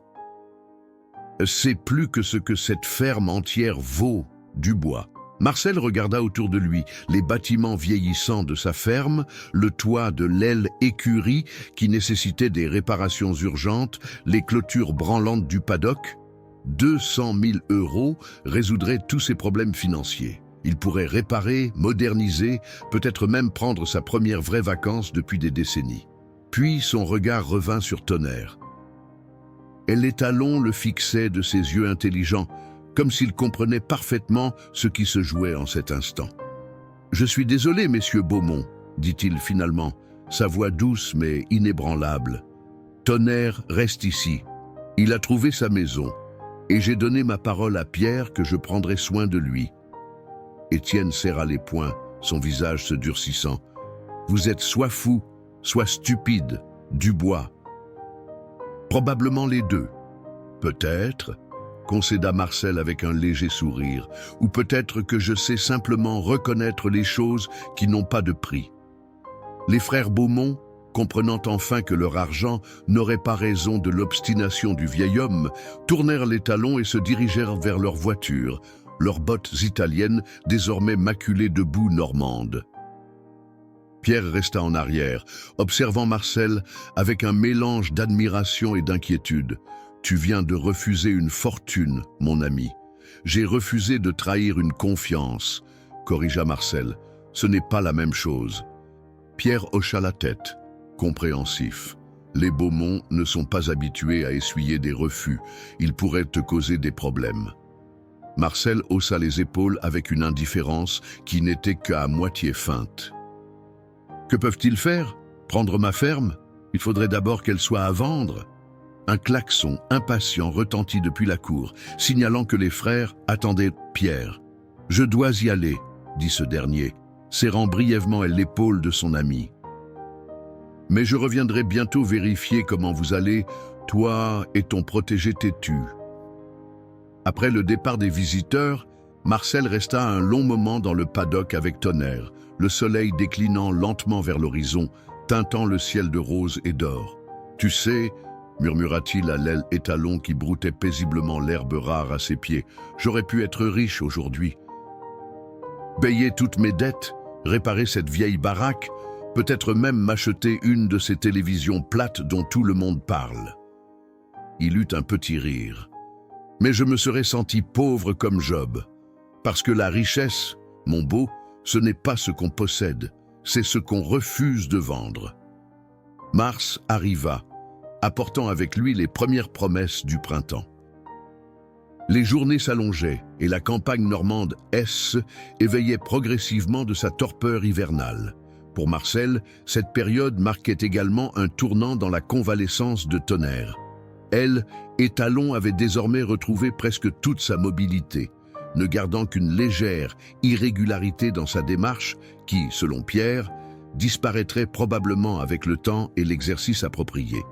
C'est plus que ce que cette ferme entière vaut, Dubois. Marcel regarda autour de lui, les bâtiments vieillissants de sa ferme, le toit de l'aile écurie qui nécessitait des réparations urgentes, les clôtures branlantes du paddock. 200 000 € résoudraient tous ses problèmes financiers. Il pourrait réparer, moderniser, peut-être même prendre sa première vraie vacance depuis des décennies. Puis son regard revint sur Tonnerre. L'étalon le fixait de ses yeux intelligents, comme s'il comprenait parfaitement ce qui se jouait en cet instant. « Je suis désolé, messieurs Beaumont, » dit-il finalement, sa voix douce mais inébranlable. « Tonnerre reste ici. Il a trouvé sa maison, et j'ai donné ma parole à Pierre que je prendrai soin de lui. » Étienne serra les poings, son visage se durcissant. « Vous êtes soit fou, soit stupide, Dubois. » « Probablement les deux. Peut-être, » concéda Marcel avec un léger sourire, « ou peut-être que je sais simplement reconnaître les choses qui n'ont pas de prix. » Les frères Beaumont, comprenant enfin que leur argent n'aurait pas raison de l'obstination du vieil homme, tournèrent les talons et se dirigèrent vers leur voiture, leurs bottes italiennes désormais maculées de boue normande. Pierre resta en arrière, observant Marcel avec un mélange d'admiration et d'inquiétude. « Tu viens de refuser une fortune, mon ami. J'ai refusé de trahir une confiance, » corrigea Marcel. « Ce n'est pas la même chose. » Pierre hocha la tête, compréhensif. Les Beaumont ne sont pas habitués à essuyer des refus. Ils pourraient te causer des problèmes. Marcel haussa les épaules avec une indifférence qui n'était qu'à moitié feinte. Que peuvent-ils faire? Prendre ma ferme? Il faudrait d'abord qu'elle soit à vendre. Un klaxon impatient retentit depuis la cour, signalant que les frères attendaient Pierre. « Je dois y aller, » dit ce dernier, serrant brièvement l'épaule de son ami. « Mais je reviendrai bientôt vérifier comment vous allez, toi et ton protégé têtu. » Après le départ des visiteurs, Marcel resta un long moment dans le paddock avec Tonnerre, le soleil déclinant lentement vers l'horizon, teintant le ciel de rose et d'or. « Tu sais, » murmura-t-il à l'étalon qui broutait paisiblement l'herbe rare à ses pieds, « j'aurais pu être riche aujourd'hui. Payer toutes mes dettes, réparer cette vieille baraque, peut-être même m'acheter une de ces télévisions plates dont tout le monde parle. » Il eut un petit rire. Mais je me serais senti pauvre comme Job. Parce que la richesse, mon beau, ce n'est pas ce qu'on possède, c'est ce qu'on refuse de vendre. Mars arriva, apportant avec lui les premières promesses du printemps. Les journées s'allongeaient et la campagne normande S éveillait progressivement de sa torpeur hivernale. Pour Marcel, cette période marquait également un tournant dans la convalescence de Tonnerre. Elle, Étalon, avait désormais retrouvé presque toute sa mobilité, ne gardant qu'une légère irrégularité dans sa démarche qui, selon Pierre, disparaîtrait probablement avec le temps et l'exercice approprié.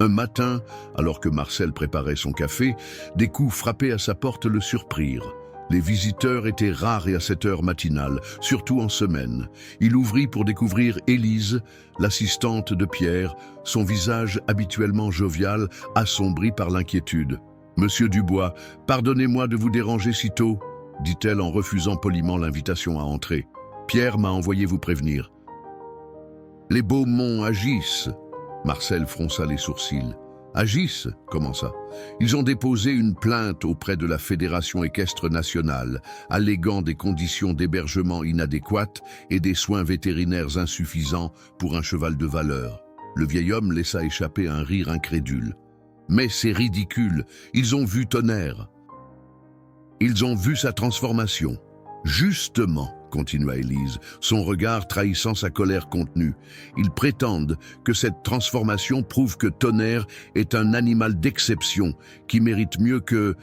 Un matin, alors que Marcel préparait son café, des coups frappés à sa porte le surprirent. Les visiteurs étaient rares et à cette heure matinale, surtout en semaine. Il ouvrit pour découvrir Élise, l'assistante de Pierre, son visage habituellement jovial, assombri par l'inquiétude. « Monsieur Dubois, pardonnez-moi de vous déranger si tôt », dit-elle en refusant poliment l'invitation à entrer. « Pierre m'a envoyé vous prévenir. » « Les Beaumont agissent », Marcel fronça les sourcils. « Agissent ? Comment ça ? Ils ont déposé une plainte auprès de la Fédération équestre nationale, alléguant des conditions d'hébergement inadéquates et des soins vétérinaires insuffisants pour un cheval de valeur. » Le vieil homme laissa échapper un rire incrédule. « Mais c'est ridicule, ils ont vu Tonnerre. Ils ont vu sa transformation. » « Justement, » continua Élise, son regard trahissant sa colère contenue, « ils prétendent que cette transformation prouve que Tonnerre est un animal d'exception qui mérite mieux que,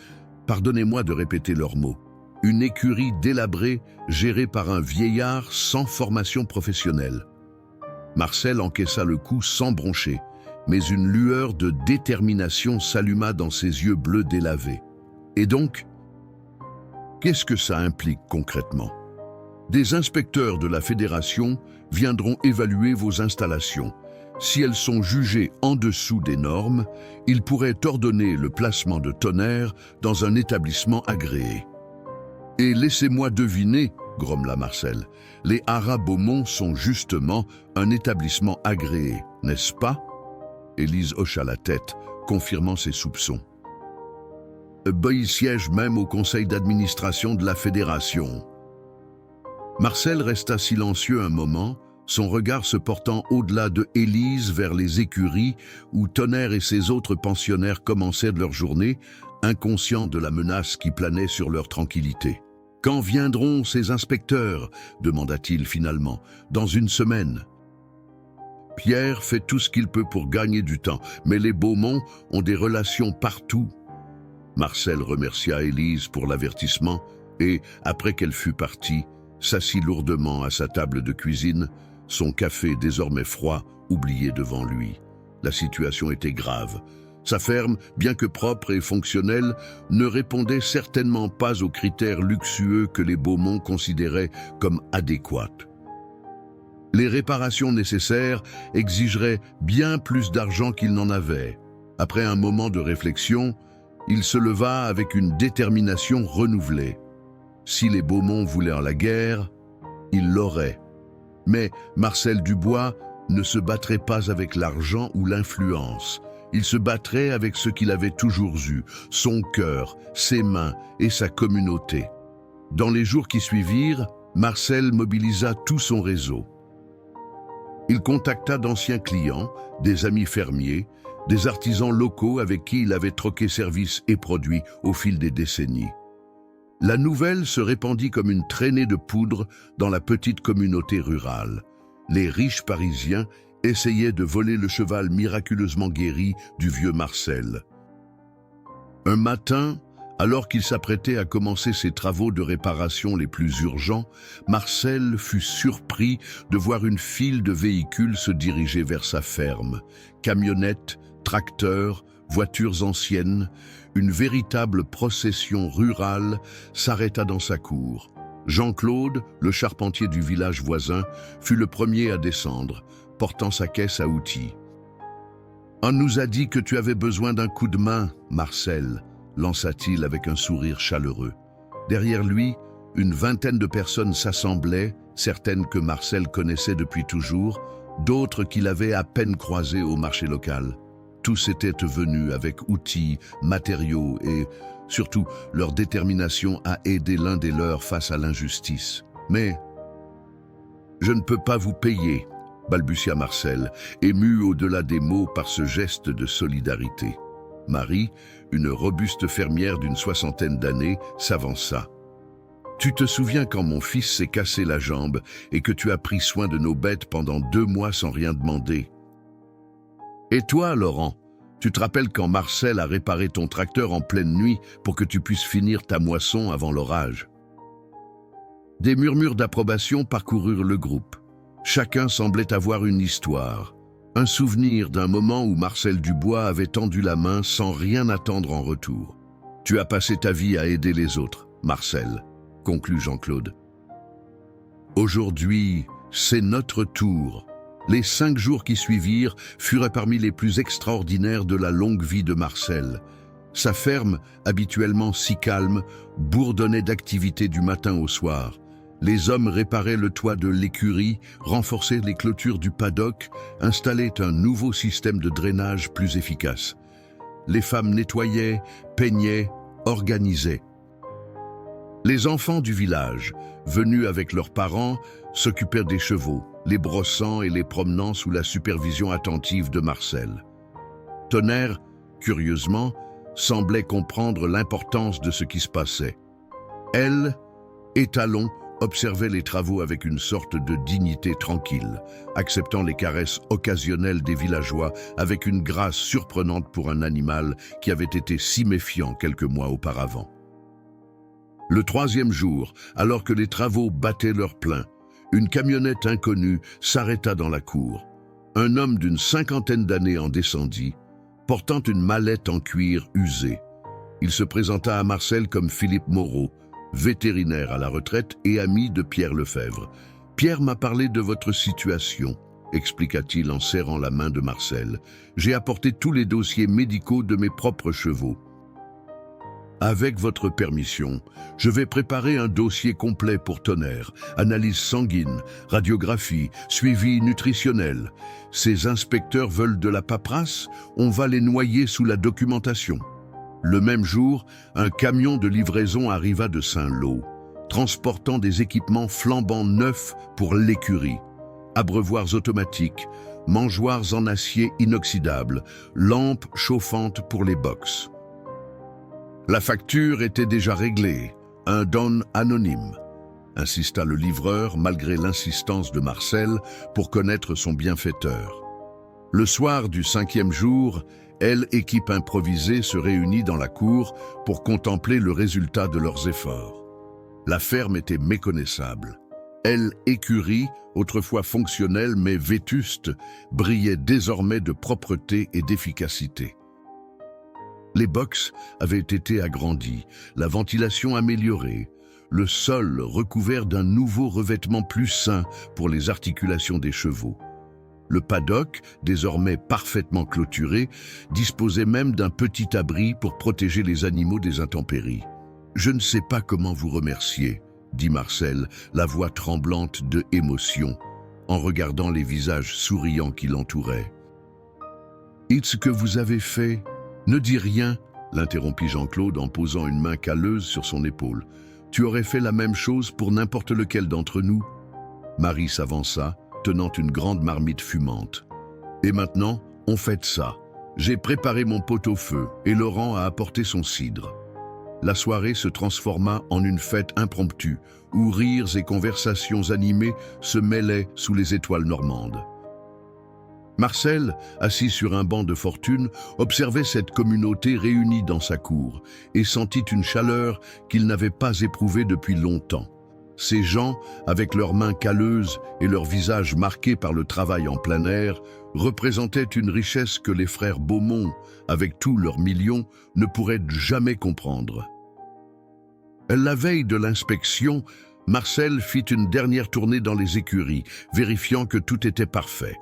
pardonnez-moi de répéter leurs mots, une écurie délabrée gérée par un vieillard sans formation professionnelle. » Marcel encaissa le coup sans broncher, mais une lueur de détermination s'alluma dans ses yeux bleus délavés. « Et donc, qu'est-ce que ça implique concrètement ? Des inspecteurs de la Fédération viendront évaluer vos installations. Si elles sont jugées en dessous des normes, ils pourraient ordonner le placement de Tonnerre dans un établissement agréé. « Et laissez-moi deviner, » grommela Marcel, « les Haras Beaumont sont justement un établissement agréé, n'est-ce pas ?» Élise hocha la tête, confirmant ses soupçons. Il siège même au conseil d'administration de la Fédération. Marcel resta silencieux un moment, son regard se portant au-delà de Élise vers les écuries où Tonnerre et ses autres pensionnaires commençaient leur journée, inconscients de la menace qui planait sur leur tranquillité. « Quand viendront ces inspecteurs ?» demanda-t-il finalement. « Dans une semaine. » Pierre fait tout ce qu'il peut pour gagner du temps, mais les Beaumont ont des relations partout. Marcel remercia Élise pour l'avertissement et, après qu'elle fut partie, s'assit lourdement à sa table de cuisine, son café désormais froid, oublié devant lui. La situation était grave. Sa ferme, bien que propre et fonctionnelle, ne répondait certainement pas aux critères luxueux que les Beaumont considéraient comme adéquats. Les réparations nécessaires exigeraient bien plus d'argent qu'il n'en avait. Après un moment de réflexion, il se leva avec une détermination renouvelée. Si les Beaumont voulaient la guerre, ils l'auraient. Mais Marcel Dubois ne se battrait pas avec l'argent ou l'influence. Il se battrait avec ce qu'il avait toujours eu, son cœur, ses mains et sa communauté. Dans les jours qui suivirent, Marcel mobilisa tout son réseau. Il contacta d'anciens clients, des amis fermiers, des artisans locaux avec qui il avait troqué services et produits au fil des décennies. La nouvelle se répandit comme une traînée de poudre dans la petite communauté rurale. Les riches Parisiens essayaient de voler le cheval miraculeusement guéri du vieux Marcel. Un matin, alors qu'il s'apprêtait à commencer ses travaux de réparation les plus urgents, Marcel fut surpris de voir une file de véhicules se diriger vers sa ferme. Camionnettes, tracteurs, voitures anciennes, une véritable procession rurale s'arrêta dans sa cour. Jean-Claude, le charpentier du village voisin, fut le premier à descendre, portant sa caisse à outils. « On nous a dit que tu avais besoin d'un coup de main, Marcel », lança-t-il avec un sourire chaleureux. Derrière lui, une vingtaine de personnes s'assemblaient, certaines que Marcel connaissait depuis toujours, d'autres qu'il avait à peine croisées au marché local. Tous étaient venus avec outils, matériaux et, surtout, leur détermination à aider l'un des leurs face à l'injustice. Mais « Je ne peux pas vous payer », balbutia Marcel, ému au-delà des mots par ce geste de solidarité. Marie, une robuste fermière d'une 60aine d'années, s'avança. « Tu te souviens quand mon fils s'est cassé la jambe et que tu as pris soin de nos bêtes pendant 2 mois sans rien demander? Et toi, Laurent, tu te rappelles quand Marcel a réparé ton tracteur en pleine nuit pour que tu puisses finir ta moisson avant l'orage ?» Des murmures d'approbation parcoururent le groupe. Chacun semblait avoir une histoire, un souvenir d'un moment où Marcel Dubois avait tendu la main sans rien attendre en retour. « Tu as passé ta vie à aider les autres, Marcel », conclut Jean-Claude. « Aujourd'hui, c'est notre tour. » Les 5 jours qui suivirent furent parmi les plus extraordinaires de la longue vie de Marcel. Sa ferme, habituellement si calme, bourdonnait d'activité du matin au soir. Les hommes réparaient le toit de l'écurie, renforçaient les clôtures du paddock, installaient un nouveau système de drainage plus efficace. Les femmes nettoyaient, peignaient, organisaient. Les enfants du village, venus avec leurs parents, s'occupèrent des chevaux, les brossant et les promenant sous la supervision attentive de Marcel. Tonnerre, curieusement, semblait comprendre l'importance de ce qui se passait. Elle, Étalon, observait les travaux avec une sorte de dignité tranquille, acceptant les caresses occasionnelles des villageois avec une grâce surprenante pour un animal qui avait été si méfiant quelques mois auparavant. Le 3e jour, alors que les travaux battaient leur plein, une camionnette inconnue s'arrêta dans la cour. Un homme d'une 50aine d'années en descendit, portant une mallette en cuir usée. Il se présenta à Marcel comme Philippe Moreau, vétérinaire à la retraite et ami de Pierre Lefebvre. « Pierre m'a parlé de votre situation », expliqua-t-il en serrant la main de Marcel. « J'ai apporté tous les dossiers médicaux de mes propres chevaux. Avec votre permission, je vais préparer un dossier complet pour Tonnerre, analyse sanguine, radiographie, suivi nutritionnel. Ces inspecteurs veulent de la paperasse, on va les noyer sous la documentation. » Le même jour, un camion de livraison arriva de Saint-Lô, transportant des équipements flambant neufs pour l'écurie. Abreuvoirs automatiques, mangeoires en acier inoxydable, lampes chauffantes pour les box. La facture était déjà réglée, un don anonyme, insista le livreur malgré l'insistance de Marcel pour connaître son bienfaiteur. Le soir du 5e jour, elle, équipe improvisée, se réunit dans la cour pour contempler le résultat de leurs efforts. La ferme était méconnaissable. Elle, écurie, autrefois fonctionnelle mais vétuste, brillait désormais de propreté et d'efficacité. Les box avaient été agrandis, la ventilation améliorée, le sol recouvert d'un nouveau revêtement plus sain pour les articulations des chevaux. Le paddock, désormais parfaitement clôturé, disposait même d'un petit abri pour protéger les animaux des intempéries. « Je ne sais pas comment vous remercier », dit Marcel, la voix tremblante de émotion, en regardant les visages souriants qui l'entouraient. « Et ce que vous avez fait, ne dis rien », l'interrompit Jean-Claude en posant une main calleuse sur son épaule. « Tu aurais fait la même chose pour n'importe lequel d'entre nous ?» Marie s'avança, tenant une grande marmite fumante. « Et maintenant, on fête ça. J'ai préparé mon pot-au-feu et Laurent a apporté son cidre. » La soirée se transforma en une fête impromptue, où rires et conversations animées se mêlaient sous les étoiles normandes. Marcel, assis sur un banc de fortune, observait cette communauté réunie dans sa cour et sentit une chaleur qu'il n'avait pas éprouvée depuis longtemps. Ces gens, avec leurs mains calleuses et leurs visages marqués par le travail en plein air, représentaient une richesse que les frères Beaumont, avec tous leurs millions, ne pourraient jamais comprendre. La veille de l'inspection, Marcel fit une dernière tournée dans les écuries, vérifiant que tout était parfait.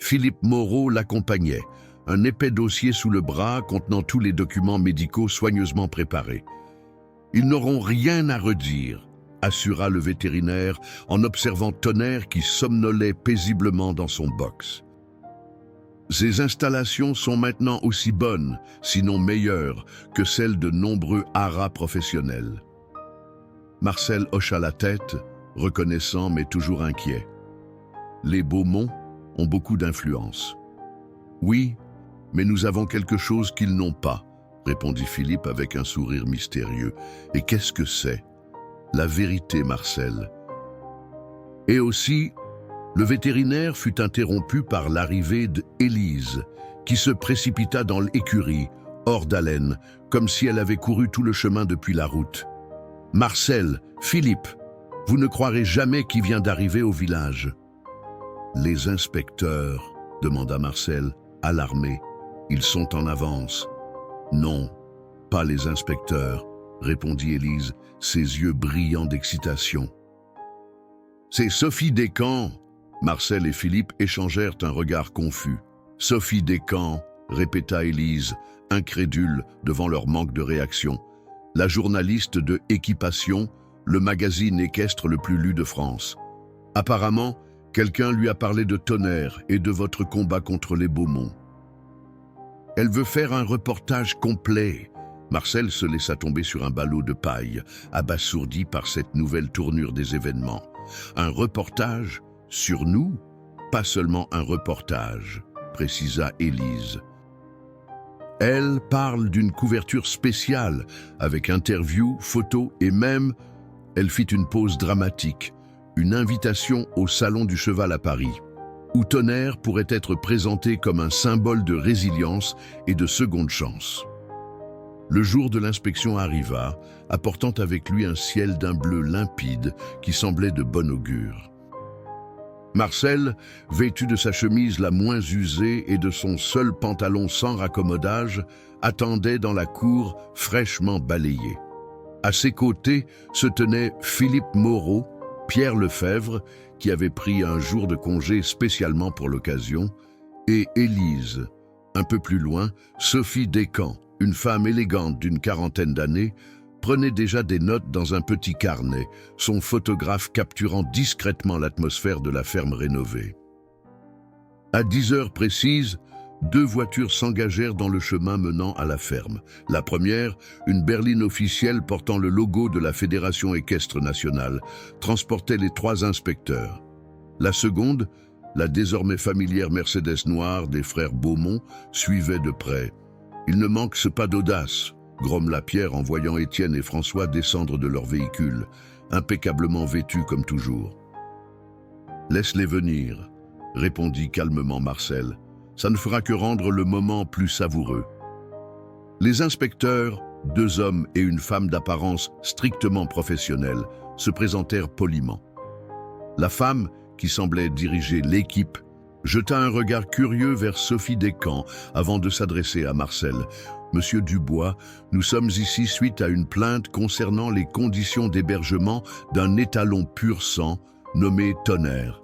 Philippe Moreau l'accompagnait, un épais dossier sous le bras contenant tous les documents médicaux soigneusement préparés. « Ils n'auront rien à redire », assura le vétérinaire en observant Tonnerre qui somnolait paisiblement dans son box. Ces installations sont maintenant aussi bonnes, sinon meilleures, que celles de nombreux haras professionnels. Marcel hocha la tête, reconnaissant mais toujours inquiet. Les Beaumont ont beaucoup d'influence. Oui, mais nous avons quelque chose qu'ils n'ont pas, répondit Philippe avec un sourire mystérieux. Et qu'est-ce que c'est? La vérité, Marcel. Et aussi, le vétérinaire fut interrompu par l'arrivée d'Élise, qui se précipita dans l'écurie, hors d'haleine, comme si elle avait couru tout le chemin depuis la route. « Marcel, Philippe, vous ne croirez jamais qui vient d'arriver au village. » « Les inspecteurs, demanda Marcel, alarmé. Ils sont en avance. »« Non, pas les inspecteurs, répondit Élise, ses yeux brillants d'excitation. « C'est Sophie Descamps. » Marcel et Philippe échangèrent un regard confus. « Sophie Descamps, répéta Élise, incrédule devant leur manque de réaction. La journaliste de Équipation, le magazine équestre le plus lu de France. Apparemment, quelqu'un lui a parlé de Tonnerre et de votre combat contre les Beaumont. Elle veut faire un reportage complet. » Marcel se laissa tomber sur un ballot de paille, abasourdi par cette nouvelle tournure des événements. Un reportage sur nous? Pas seulement un reportage, précisa Élise. Elle parle d'une couverture spéciale, avec interviews, photos et même, elle fit une pause dramatique, une invitation au Salon du Cheval à Paris, où Tonnerre pourrait être présenté comme un symbole de résilience et de seconde chance. Le jour de l'inspection arriva, apportant avec lui un ciel d'un bleu limpide qui semblait de bon augure. Marcel, vêtu de sa chemise la moins usée et de son seul pantalon sans raccommodage, attendait dans la cour fraîchement balayée. À ses côtés se tenait Philippe Moreau, Pierre Lefebvre, qui avait pris un jour de congé spécialement pour l'occasion, et Élise. Un peu plus loin, Sophie Descamps, une femme élégante d'une quarantaine d'années, prenait déjà des notes dans un petit carnet, son photographe capturant discrètement l'atmosphère de la ferme rénovée. À 10 heures précises, 2 voitures s'engagèrent dans le chemin menant à la ferme. La première, une berline officielle portant le logo de la Fédération équestre nationale, transportait les 3 inspecteurs. La seconde, la désormais familière Mercedes noire des frères Beaumont, suivait de près. « Il ne manque pas d'audace », grommela Pierre en voyant Étienne et François descendre de leur véhicule, impeccablement vêtus comme toujours. « Laisse-les venir », répondit calmement Marcel. « Ça ne fera que rendre le moment plus savoureux. » Les inspecteurs, 2 hommes et une femme d'apparence strictement professionnelle, se présentèrent poliment. La femme, qui semblait diriger l'équipe, jeta un regard curieux vers Sophie Descamps avant de s'adresser à Marcel. « Monsieur Dubois, nous sommes ici suite à une plainte concernant les conditions d'hébergement d'un étalon pur sang nommé Tonnerre.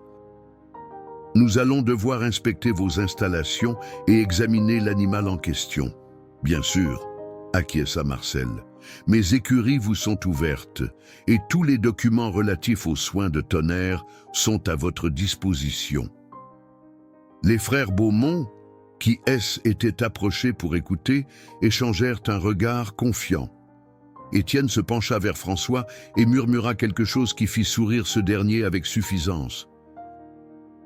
Nous allons devoir inspecter vos installations et examiner l'animal en question. » « Bien sûr, » acquiesça Marcel. « Mes écuries vous sont ouvertes et tous les documents relatifs aux soins de Tonnerre sont à votre disposition. » Les frères Beaumont, qui étaient approchés pour écouter, échangèrent un regard confiant. Étienne se pencha vers François et murmura quelque chose qui fit sourire ce dernier avec suffisance.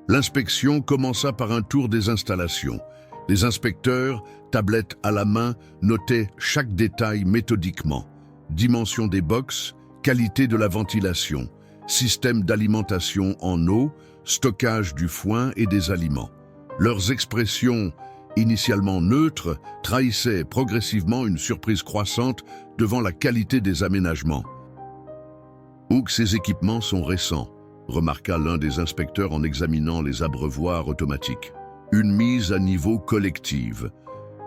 L'inspection commença par un tour des installations. Les inspecteurs, tablettes à la main, notaient chaque détail méthodiquement. Dimension des boxes, qualité de la ventilation, système d'alimentation en eau, stockage du foin et des aliments. Leurs expressions, initialement neutres, trahissaient progressivement une surprise croissante devant la qualité des aménagements. « Ou que ces équipements sont récents », remarqua l'un des inspecteurs en examinant les abreuvoirs automatiques. « Une mise à niveau collective »,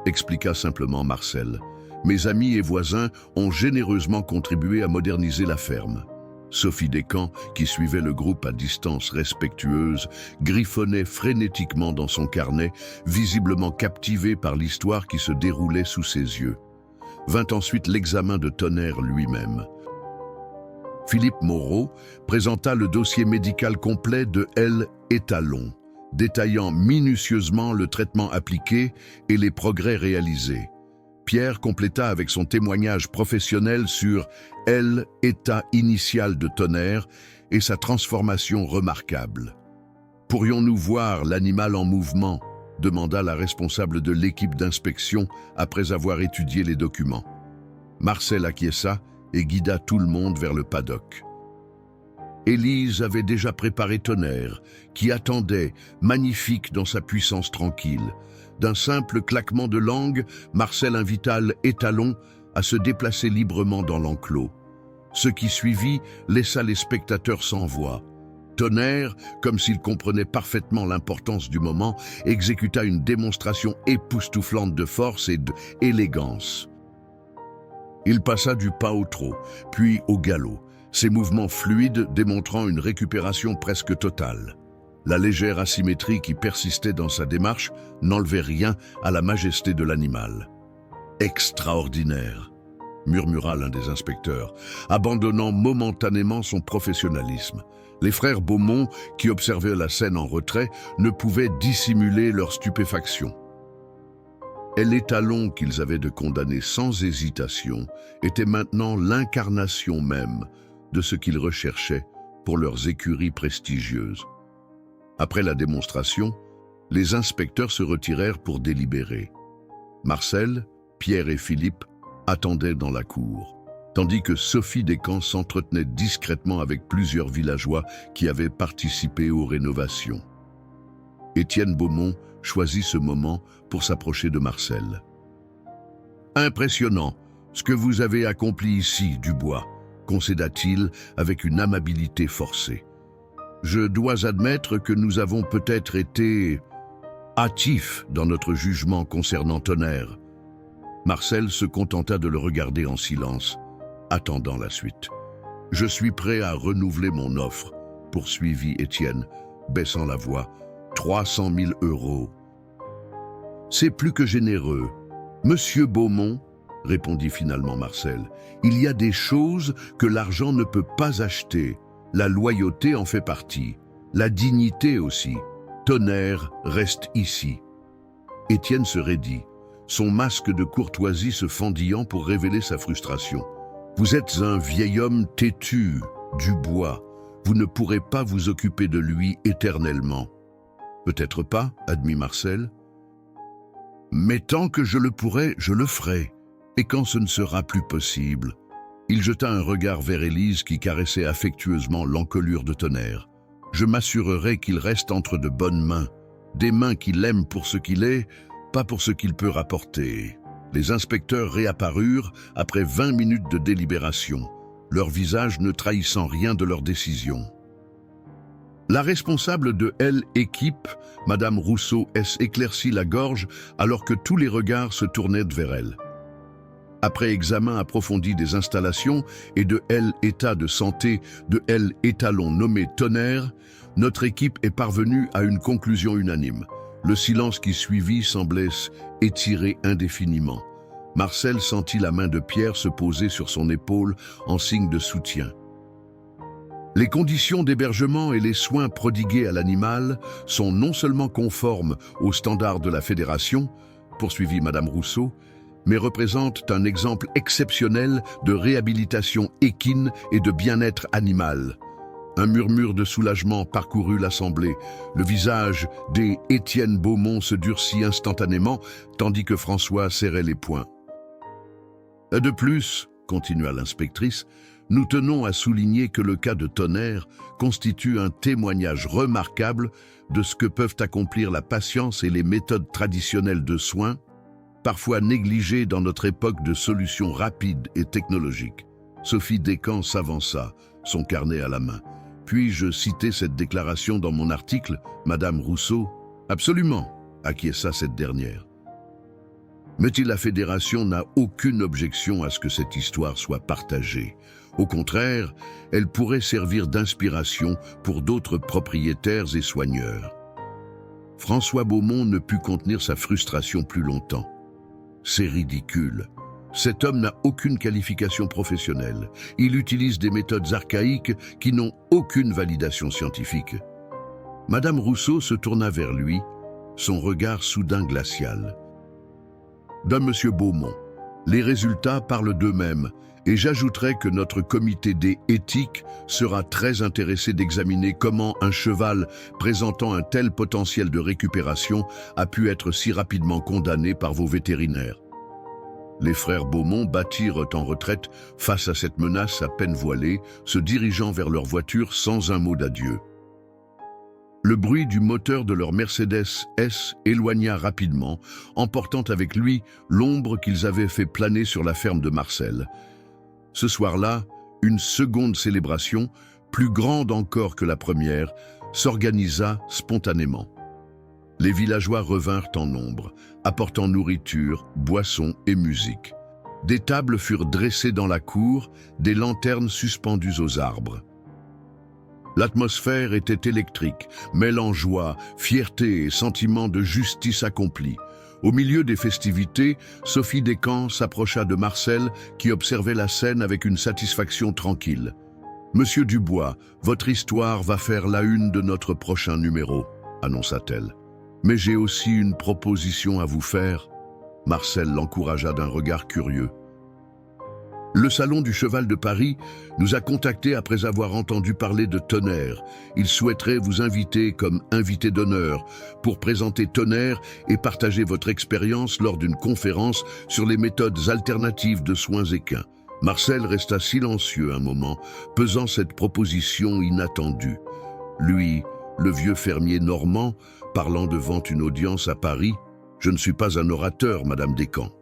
expliqua simplement Marcel. « Mes amis et voisins ont généreusement contribué à moderniser la ferme. » Sophie Descamps, qui suivait le groupe à distance respectueuse, griffonnait frénétiquement dans son carnet, visiblement captivée par l'histoire qui se déroulait sous ses yeux. Vint ensuite l'examen de Tonnerre lui-même. Philippe Moreau présenta le dossier médical complet de L. Étalon. détaillant minutieusement le traitement appliqué et les progrès réalisés. Pierre compléta avec son témoignage professionnel sur l'état initial de Tonnerre et sa transformation remarquable. « Pourrions-nous voir l'animal en mouvement ?» demanda la responsable de l'équipe d'inspection après avoir étudié les documents. Marcel acquiesça et guida tout le monde vers le paddock. Élise avait déjà préparé Tonnerre, qui attendait, magnifique dans sa puissance tranquille. D'un simple claquement de langue, Marcel invita l'étalon à se déplacer librement dans l'enclos. Ce qui suivit laissa les spectateurs sans voix. Tonnerre, comme s'il comprenait parfaitement l'importance du moment, exécuta une démonstration époustouflante de force et d'élégance. Il passa du pas au trot, puis au galop, ses mouvements fluides démontrant une récupération presque totale. La légère asymétrie qui persistait dans sa démarche n'enlevait rien à la majesté de l'animal. « Extraordinaire !» murmura l'un des inspecteurs, abandonnant momentanément son professionnalisme. Les frères Beaumont, qui observaient la scène en retrait, ne pouvaient dissimuler leur stupéfaction. L'étalon qu'ils avaient de condamner sans hésitation était maintenant l'incarnation même de ce qu'ils recherchaient pour leurs écuries prestigieuses. Après la démonstration, les inspecteurs se retirèrent pour délibérer. Marcel, Pierre et Philippe attendaient dans la cour, tandis que Sophie Descamps s'entretenait discrètement avec plusieurs villageois qui avaient participé aux rénovations. Étienne Beaumont choisit ce moment pour s'approcher de Marcel. « Impressionnant, ce que vous avez accompli ici, Dubois », concéda-t-il avec une amabilité forcée. « Je dois admettre que nous avons peut-être été hâtifs dans notre jugement concernant Tonnerre. » Marcel se contenta de le regarder en silence, attendant la suite. « Je suis prêt à renouveler mon offre, » poursuivit Étienne, baissant la voix. « 300 000 €. C'est plus que généreux. Monsieur Beaumont, répondit finalement Marcel, il y a des choses que l'argent ne peut pas acheter. La loyauté en fait partie. La dignité aussi. Tonnerre reste ici. » Étienne se raidit, son masque de courtoisie se fendillant pour révéler sa frustration. « Vous êtes un vieil homme têtu, Dubois. Vous ne pourrez pas vous occuper de lui éternellement. » « Peut-être pas, admit Marcel. Mais tant que je le pourrai, je le ferai. Et quand ce ne sera plus possible... » Il jeta un regard vers Élise qui caressait affectueusement l'encolure de Tonnerre. « Je m'assurerai qu'il reste entre de bonnes mains, des mains qui l'aiment pour ce qu'il est, pas pour ce qu'il peut rapporter. » Les inspecteurs réapparurent après 20 minutes de délibération, leur visage ne trahissant rien de leur décision. La responsable de l'équipe, Madame Rousseau, éclaircit la gorge alors que tous les regards se tournaient vers elle. Après examen approfondi des installations et de l'état de santé de l'étalon nommé Tonnerre, notre équipe est parvenue à une conclusion unanime. Le silence qui suivit semblait étirer indéfiniment. Marcel sentit la main de Pierre se poser sur son épaule en signe de soutien. Les conditions d'hébergement et les soins prodigués à l'animal sont non seulement conformes aux standards de la Fédération, poursuivit Madame Rousseau, mais représentent un exemple exceptionnel de réhabilitation équine et de bien-être animal. Un murmure de soulagement parcourut l'assemblée. Le visage d'Étienne Beaumont se durcit instantanément, tandis que François serrait les poings. De plus, continua l'inspectrice, nous tenons à souligner que le cas de Tonnerre constitue un témoignage remarquable de ce que peuvent accomplir la patience et les méthodes traditionnelles de soins, parfois négligées dans notre époque de solutions rapides et technologiques. Sophie Descamps s'avança, son carnet à la main. Puis-je citer cette déclaration dans mon article, Madame Rousseau? Absolument, acquiesça cette dernière. Mais la Fédération n'a aucune objection à ce que cette histoire soit partagée. Au contraire, elle pourrait servir d'inspiration pour d'autres propriétaires et soigneurs. François Beaumont ne put contenir sa frustration plus longtemps. C'est ridicule. Cet homme n'a aucune qualification professionnelle. Il utilise des méthodes archaïques qui n'ont aucune validation scientifique. Madame Rousseau se tourna vers lui, son regard soudain glacial. D'un Monsieur Beaumont, les résultats parlent d'eux-mêmes, et j'ajouterai que notre comité des éthiques sera très intéressé d'examiner comment un cheval présentant un tel potentiel de récupération a pu être si rapidement condamné par vos vétérinaires. Les frères Beaumont battirent en retraite face à cette menace à peine voilée, se dirigeant vers leur voiture sans un mot d'adieu. Le bruit du moteur de leur Mercedes S éloigna rapidement, emportant avec lui l'ombre qu'ils avaient fait planer sur la ferme de Marcel. Ce soir-là, une seconde célébration, plus grande encore que la première, s'organisa spontanément. Les villageois revinrent en nombre, apportant nourriture, boissons et musique. Des tables furent dressées dans la cour, des lanternes suspendues aux arbres. L'atmosphère était électrique, mêlant joie, fierté et sentiment de justice accomplie. Au milieu des festivités, Sophie Descamps s'approcha de Marcel qui observait la scène avec une satisfaction tranquille. « Monsieur Dubois, votre histoire va faire la une de notre prochain numéro », annonça-t-elle. « Mais j'ai aussi une proposition à vous faire. » Marcel l'encouragea d'un regard curieux. Le Salon du Cheval de Paris nous a contactés après avoir entendu parler de Tonnerre. Il souhaiterait vous inviter comme invité d'honneur pour présenter Tonnerre et partager votre expérience lors d'une conférence sur les méthodes alternatives de soins équins. Marcel resta silencieux un moment, pesant cette proposition inattendue. Lui, le vieux fermier normand, parlant devant une audience à Paris, « Je ne suis pas un orateur, Madame Descamps.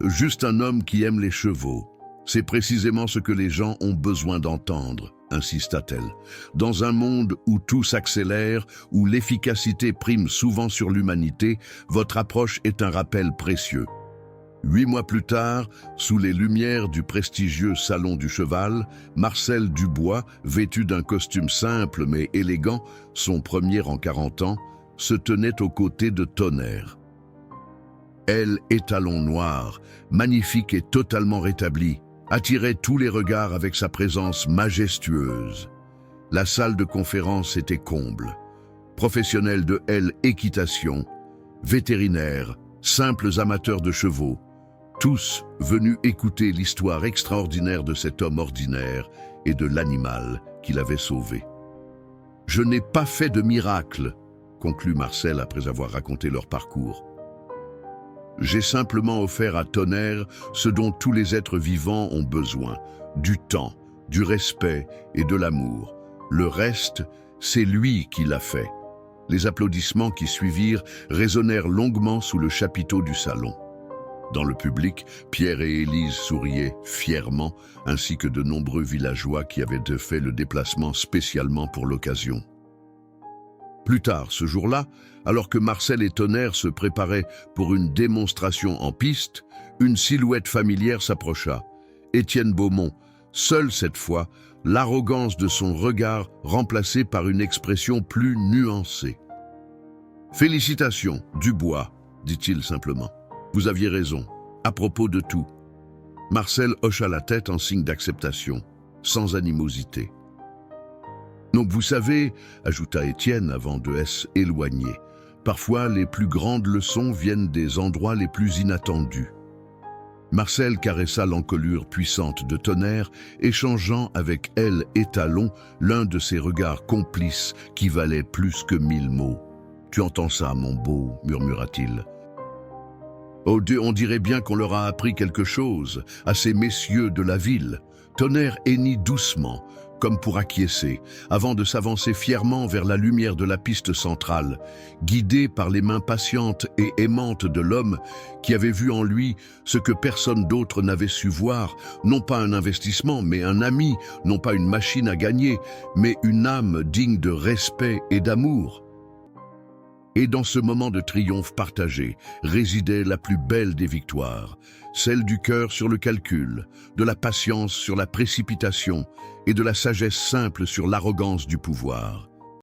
Juste un homme qui aime les chevaux. C'est précisément ce que les gens ont besoin d'entendre, insista-t-elle. Dans un monde où tout s'accélère, où l'efficacité prime souvent sur l'humanité, votre approche est un rappel précieux. 8 mois plus tard, sous les lumières du prestigieux Salon du Cheval, Marcel Dubois, vêtu d'un costume simple mais élégant, son premier en 40 ans, se tenait aux côtés de Tonnerre. Elle, étalon noir, magnifique et totalement rétablie, attirait tous les regards avec sa présence majestueuse. La salle de conférence était comble. Professionnels de équitation, vétérinaires, simples amateurs de chevaux, tous venus écouter l'histoire extraordinaire de cet homme ordinaire et de l'animal qu'il avait sauvé. « Je n'ai pas fait de miracle », conclut Marcel après avoir raconté leur parcours. J'ai simplement offert à Tonnerre ce dont tous les êtres vivants ont besoin, du temps, du respect et de l'amour. Le reste, c'est lui qui l'a fait. Les applaudissements qui suivirent résonnèrent longuement sous le chapiteau du salon. Dans le public, Pierre et Élise souriaient fièrement, ainsi que de nombreux villageois qui avaient fait le déplacement spécialement pour l'occasion. Plus tard, ce jour-là, alors que Marcel et Tonnerre se préparaient pour une démonstration en piste, une silhouette familière s'approcha. Étienne Beaumont, seul cette fois, l'arrogance de son regard remplacée par une expression plus nuancée. « Félicitations, Dubois, dit-il simplement. Vous aviez raison, à propos de tout. » Marcel hocha la tête en signe d'acceptation, sans animosité. « Donc vous savez, ajouta Étienne avant de s'éloigner, parfois les plus grandes leçons viennent des endroits les plus inattendus. » Marcel caressa l'encolure puissante de Tonnerre, échangeant avec elle étalon l'un de ses regards complices qui valait plus que 1000 mots. « Tu entends ça, mon beau » murmura-t-il. « Oh, on dirait bien qu'on leur a appris quelque chose, à ces messieurs de la ville. » Tonnerre hennit doucement, comme pour acquiescer, avant de s'avancer fièrement vers la lumière de la piste centrale, guidé par les mains patientes et aimantes de l'homme qui avait vu en lui ce que personne d'autre n'avait su voir, non pas un investissement, mais un ami, non pas une machine à gagner, mais une âme digne de respect et d'amour. Et dans ce moment de triomphe partagé résidait la plus belle des victoires, celle du cœur sur le calcul, de la patience sur la précipitation et de la sagesse simple sur l'arrogance du pouvoir.